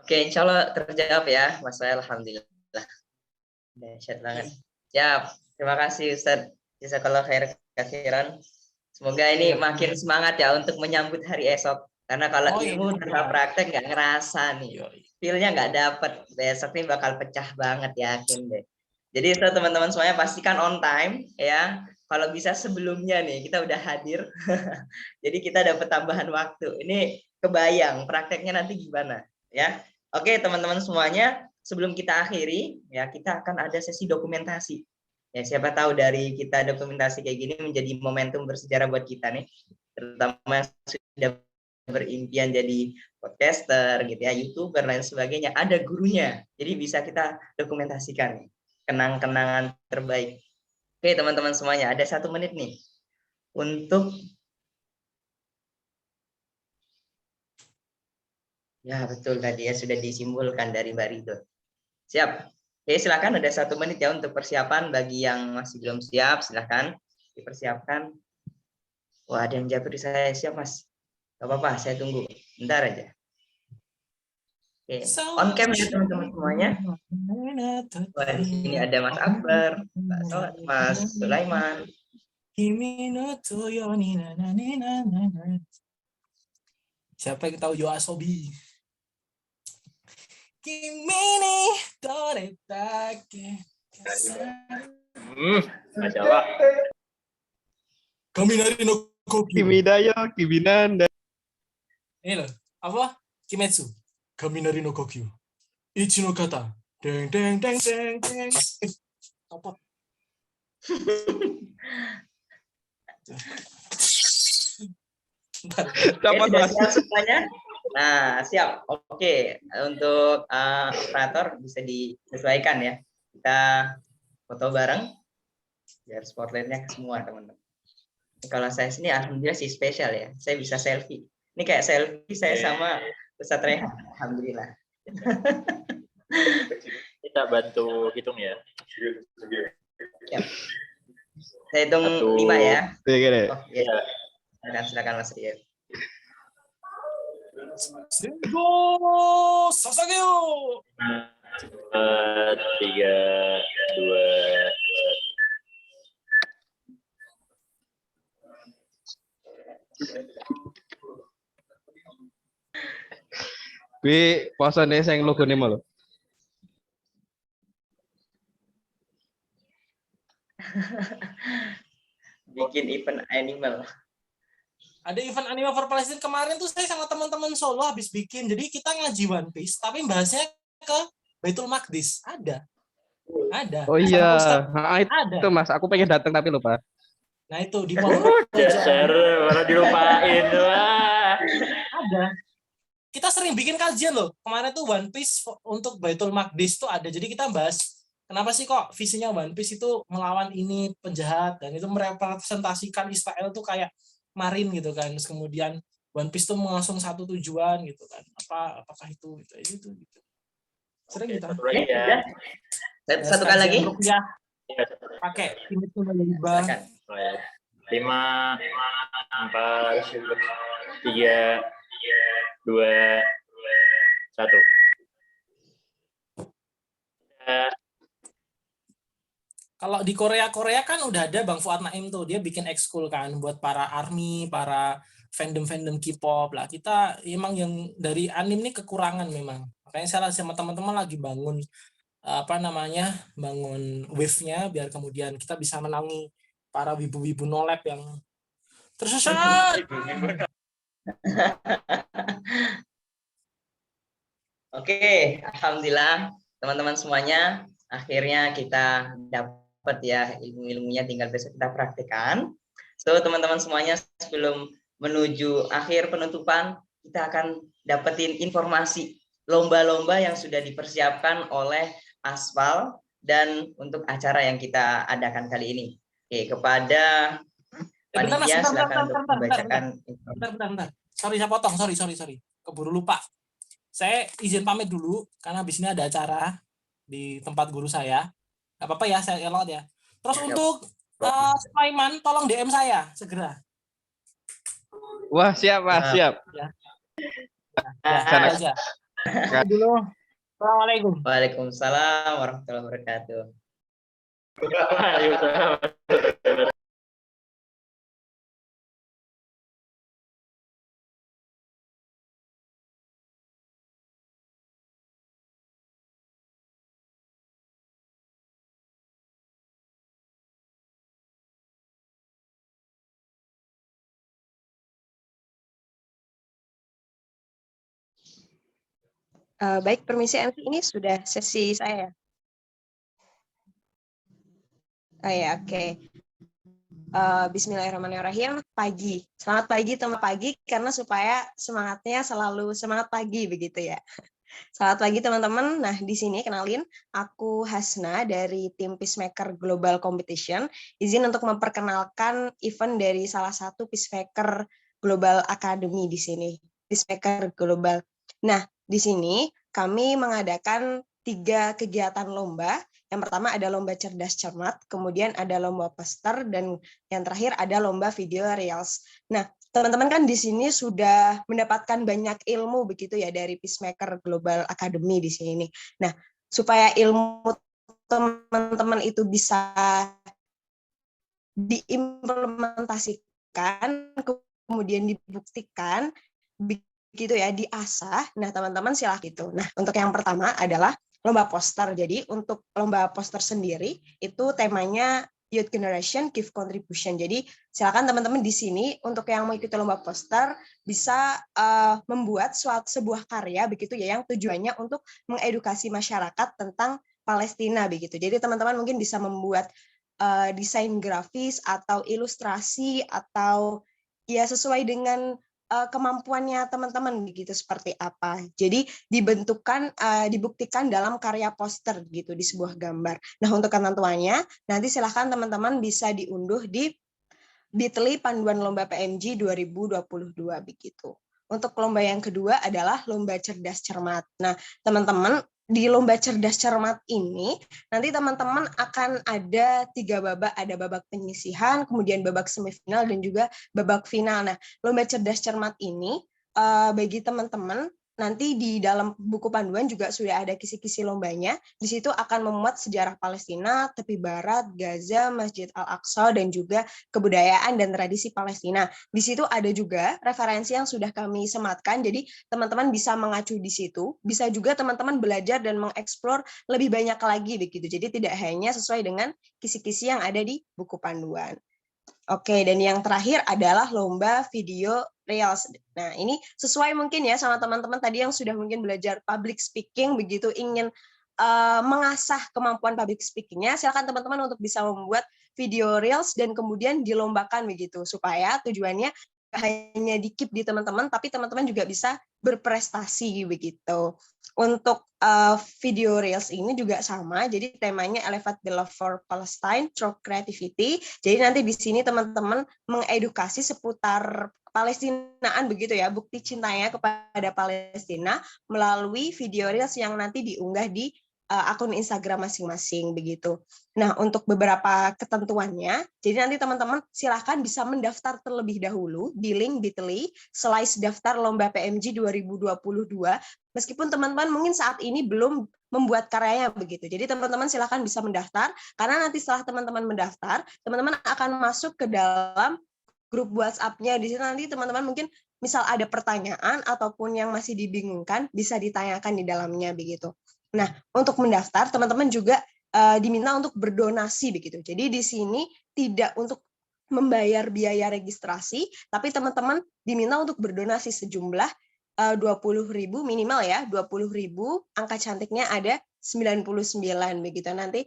Oke, insya Allah terjawab ya, Mas Wael. Alhamdulillah. Dahsyat banget. Siap. Terima kasih Ustadz. Jazakallah khair kathiran. Semoga ini makin semangat ya untuk menyambut hari esok. Karena kalau ilmu tanpa praktek nggak ngerasa nih. Feel-nya nggak dapet. Besok nih bakal pecah banget, yakin deh. Jadi teman-teman semuanya pastikan on time ya. Kalau bisa sebelumnya nih kita udah hadir. Jadi kita dapat tambahan waktu. Ini kebayang prakteknya nanti gimana ya. Oke teman-teman semuanya, sebelum kita akhiri ya kita akan ada sesi dokumentasi. Ya siapa tahu dari kita dokumentasi kayak gini menjadi momentum bersejarah buat kita nih, terutama yang sudah berimpian jadi podcaster gitu ya, YouTuber lain sebagainya, ada gurunya. Jadi bisa kita dokumentasikan kenang-kenangan terbaik. Oke teman-teman semuanya, ada 1 menit nih untuk ya betul tadi ya sudah disimpulkan dari Mbak Ridho. Siap. Oke, silakan ada 1 menit ya untuk persiapan. Bagi yang masih belum siap, silakan dipersiapkan. Wah, ada yang jatuh di saya. Siap, Mas. Gak apa-apa, saya tunggu. Bentar aja. Oke, on cam ya teman-teman semuanya. Wah, di sini ada Mas Akbar, Mas Sulaiman. Siapa yang tahu Yoasobi? Kimi ni toretake. Masya Allah. Kaminari no Kokyu. Kimidayo, Kiminanda. Ini loh, apa? Kimetsu. Kaminari no Kokyu. Ichi no kata. Deng deng deng deng deng. Apa? Sudah siap semuanya? Nah, siap. Oke, untuk operator bisa disesuaikan ya. Kita foto bareng biar spotlightnya ke semua teman-teman. Kalau saya sini alhamdulillah sih spesial ya. Saya bisa selfie. Ini kayak selfie saya sama Ustadz Rehan. Alhamdulillah. Kita bantu hitung ya. Ya. Saya hitung 5 ya. Iya. Oh, ya. Silakan Mas Rio. Sengo sasageo. 4, 3, 2, 1. Bi, posone sing logone malu. Bikin event animal. Ada event Anime for Palestine kemarin tuh saya sama teman-teman Solo habis bikin. Jadi kita ngaji One Piece tapi bahasnya ke Baitul Maqdis. Ada. Oh iya. Ada. Itu Mas, aku pengen datang tapi lupa. Nah itu di bawah. Dasar malah dilupain. Wah. Ada. Kita sering bikin kajian loh. Kemarin tuh One Piece untuk Baitul Maqdis tuh ada. Jadi kita bahas kenapa sih kok visinya One Piece itu melawan ini penjahat dan itu merepresentasikan Israel tuh kayak kemarin gitu kan. Terus kemudian One Piece tuh mengusung satu tujuan gitu kan. Apakah itu gitu. Sering Oke, gitu. satu lagi ya. Satu kali lagi. Ya, Iya, satu lagi. pakai Kimetsu no Yaiba. Silakan. Oh, ya. 5, 4, 3, 2, 1. Kalau di Korea kan udah ada Bang Fuad Naim tuh, dia bikin ekskul kan buat para ARMY, para fandom K-pop lah. Kita emang yang dari anim ini kekurangan memang. Makanya saya sama teman-teman lagi bangun bangun wave-nya biar kemudian kita bisa menangi para wibu-wibu nolep yang tersesat. Oke, alhamdulillah teman-teman semuanya, akhirnya kita dapat ya ilmu-ilmunya, tinggal besok kita praktekkan. So teman-teman semuanya, sebelum menuju akhir penutupan, kita akan dapetin informasi lomba-lomba yang sudah dipersiapkan oleh Aspal dan untuk acara yang kita adakan kali ini. Oke, kepada panitia silakan untuk membacakan. Bentar. Sorry saya potong, sorry. Keburu lupa. Saya izin pamit dulu karena habis ini ada acara di tempat guru saya. Gak apa-apa ya, saya elot ya. Terus untuk Sulaiman, tolong DM saya segera. Wah, siap, Mas, siap. Ya, Sana. aja. Dulu. Assalamualaikum. Waalaikumsalam warahmatullahi wabarakatuh. Waalaikumsalam. Baik, permisi Envi, ini sudah sesi saya. Oh ya, oke. Bismillahirrahmanirrahim. Pagi. Selamat pagi, teman pagi, karena supaya semangatnya selalu semangat pagi begitu ya. Selamat pagi teman-teman. Nah, di sini kenalin, aku Hasna dari tim Peacemaker Global Competition. Izin untuk memperkenalkan event dari salah satu Peacemaker Global Academy di sini. Peacemaker Global. Nah, di sini kami mengadakan 3 kegiatan lomba. Yang pertama ada lomba cerdas cermat, kemudian ada lomba poster, dan yang terakhir ada lomba video reels. Nah, teman-teman kan di sini sudah mendapatkan banyak ilmu begitu ya dari Peacemaker Global Academy di sini. Nah, supaya ilmu teman-teman itu bisa diimplementasikan, kemudian dibuktikan, begitu ya, diasah. Nah, teman-teman silahkan gitu. Nah, untuk yang pertama adalah lomba poster. Jadi untuk lomba poster sendiri itu temanya Youth Generation Give Contribution. Jadi silakan teman-teman di sini untuk yang mengikuti lomba poster bisa membuat sebuah karya begitu ya yang tujuannya untuk mengedukasi masyarakat tentang Palestina begitu. Jadi teman-teman mungkin bisa membuat desain grafis atau ilustrasi atau ya sesuai dengan kemampuannya teman-teman begitu seperti apa. Jadi dibuktikan dalam karya poster gitu di sebuah gambar. Nah, untuk ketentuannya nanti silahkan teman-teman bisa diunduh di Bitly Panduan Lomba PMG 2022 begitu. Untuk lomba yang kedua adalah lomba cerdas cermat. Nah, teman-teman di lomba cerdas cermat ini nanti teman-teman akan ada 3 babak, ada babak penyisihan, kemudian babak semifinal dan juga babak final. Nah, lomba cerdas cermat ini bagi teman-teman nanti di dalam buku panduan juga sudah ada kisi-kisi lombanya. Di situ akan memuat sejarah Palestina, tepi barat, Gaza, Masjid Al-Aqsa, dan juga kebudayaan dan tradisi Palestina. Di situ ada juga referensi yang sudah kami sematkan, jadi teman-teman bisa mengacu di situ. Bisa juga teman-teman belajar dan mengeksplor lebih banyak lagi begitu. Jadi tidak hanya sesuai dengan kisi-kisi yang ada di buku panduan. Oke, dan yang terakhir adalah lomba video reels. Nah, ini sesuai mungkin ya sama teman-teman tadi yang sudah mungkin belajar public speaking, begitu ingin mengasah kemampuan public speaking-nya, silakan teman-teman untuk bisa membuat video reels dan kemudian dilombakan begitu, supaya tujuannya hanya di keep di teman-teman, tapi teman-teman juga bisa berprestasi begitu. Untuk video reels ini juga sama, jadi temanya Elevate the Love for Palestine through Creativity. Jadi nanti di sini teman-teman mengedukasi seputar Palestinaan begitu ya, bukti cintanya kepada Palestina melalui video reels yang nanti diunggah di akun Instagram masing-masing begitu. Nah, untuk beberapa ketentuannya, jadi nanti teman-teman silahkan bisa mendaftar terlebih dahulu di link bit.ly slice daftar lomba PMG 2022, meskipun teman-teman mungkin saat ini belum membuat karyanya begitu. Jadi teman-teman silahkan bisa mendaftar, karena nanti setelah teman-teman mendaftar, teman-teman akan masuk ke dalam grup WhatsApp-nya. Di situ nanti teman-teman mungkin misal ada pertanyaan ataupun yang masih dibingungkan, bisa ditanyakan di dalamnya begitu. Nah, untuk mendaftar, teman-teman juga diminta untuk berdonasi begitu. Jadi di sini tidak untuk membayar biaya registrasi, tapi teman-teman diminta untuk berdonasi sejumlah 20.000 minimal ya, 20.000, angka cantiknya ada 99 begitu. Nanti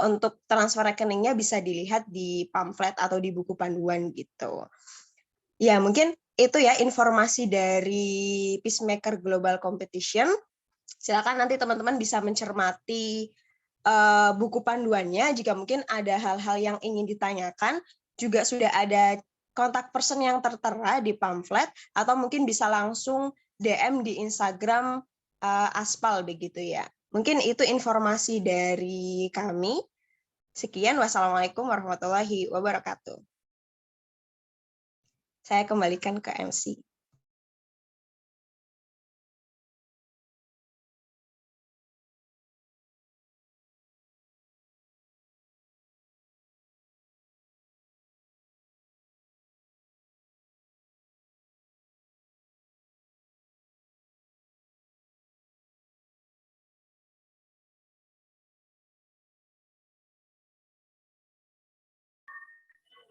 untuk transfer rekeningnya bisa dilihat di pamflet atau di buku panduan gitu. Ya, mungkin itu ya informasi dari Peacemaker Global Competition. Silakan nanti teman-teman bisa mencermati buku panduannya. Jika mungkin ada hal-hal yang ingin ditanyakan, juga sudah ada kontak person yang tertera di pamflet, atau mungkin bisa langsung DM di Instagram Aspal begitu ya. Mungkin itu informasi dari kami. Sekian, wassalamualaikum warahmatullahi wabarakatuh. Saya kembalikan ke MC.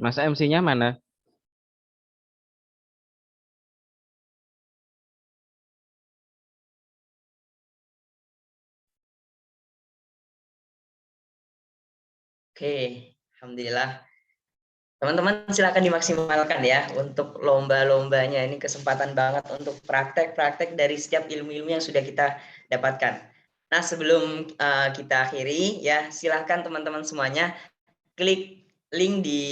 Mas MC-nya mana? Oke, alhamdulillah. Teman-teman silakan dimaksimalkan ya untuk lomba-lombanya. Ini kesempatan banget untuk praktek-praktek dari setiap ilmu-ilmu yang sudah kita dapatkan. Nah, sebelum kita akhiri ya, silakan teman-teman semuanya klik link di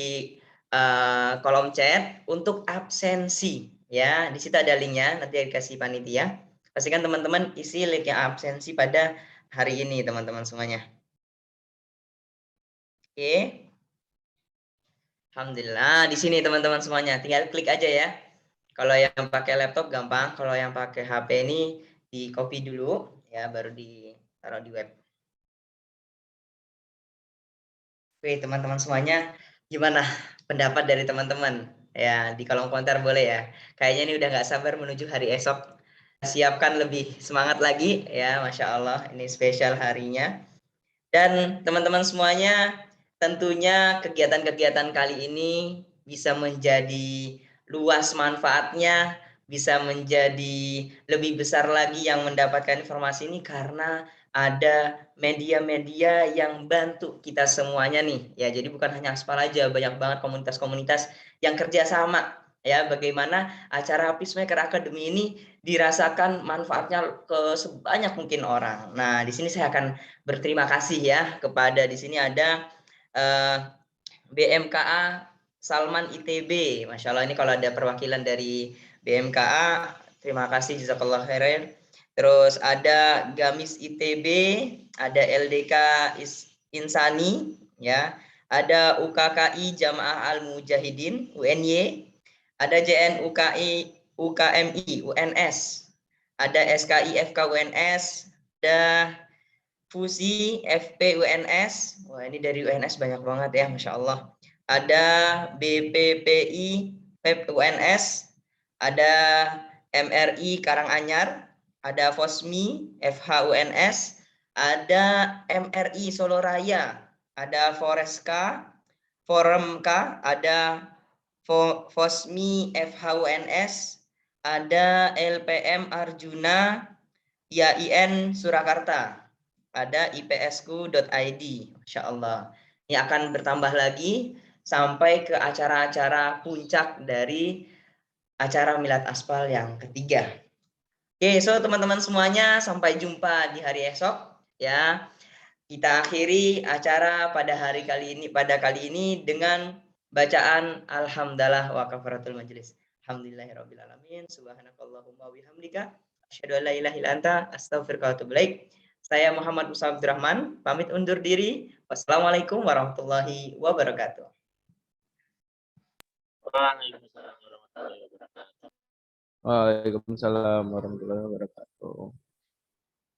kolom chat untuk absensi ya. Di situ ada linknya, nanti dikasih panitia. Pastikan teman-teman isi link yang absensi pada hari ini teman-teman semuanya. Oke. Alhamdulillah di sini teman-teman semuanya. Tinggal klik aja ya. Kalau yang pakai laptop gampang, kalau yang pakai HP ini di copy dulu ya, baru ditaruh di web. Oke, teman-teman semuanya, gimana pendapat dari teman-teman? Ya, di kolom komentar boleh ya. Kayaknya ini udah nggak sabar menuju hari esok. Siapkan lebih semangat lagi ya, Masya Allah, ini spesial harinya. Dan teman-teman semuanya, tentunya kegiatan-kegiatan kali ini bisa menjadi luas manfaatnya, bisa menjadi lebih besar lagi yang mendapatkan informasi ini karena ada media-media yang bantu kita semuanya nih. Ya, jadi bukan hanya Aspal aja, banyak banget komunitas-komunitas yang kerjasama. Ya, bagaimana acara Peacemaker Academy ini dirasakan manfaatnya ke sebanyak mungkin orang. Nah, di sini saya akan berterima kasih ya kepada di sini ada BMKA Salman ITB. Masya Allah, ini kalau ada perwakilan dari BMKA, terima kasih jazakallah khairan. Terus ada Gamis ITB, ada LDK Insani, ya, ada UKKI Jamaah Al Mujahidin UNY, ada JNUKI UKMI UNS, ada SKI FK UNS, ada Fusi FP UNS. Wah, ini dari UNS banyak banget ya, Masya Allah. Ada BPPI PEP UNS, ada MRI Karanganyar, ada FOSMI FH UNS, ada MRI Solo Raya, ada Foreska, Forum K, ada FOSMI FH UNS, ada LPM Arjuna IAIN Surakarta, ada ipsku.id. Masya Allah. Ini akan bertambah lagi sampai ke acara-acara puncak dari acara Milad Aspal yang ketiga. Oke, so teman-teman semuanya, sampai jumpa di hari esok ya. Kita akhiri acara pada kali ini dengan bacaan alhamdulillah wa kafaratul majelis. Alhamdulillahirabbil alamin. Subhanakallahumma wa bihamdika asyhadu an la ilaha illa anta astaghfiruka wa atubu ilaik. Saya Muhammad Musa Abdurrahman, pamit undur diri. Wassalamualaikum warahmatullahi wabarakatuh. Waalaikumsalam warahmatullahi wabarakatuh. Waalaikumsalam warahmatullahi wabarakatuh.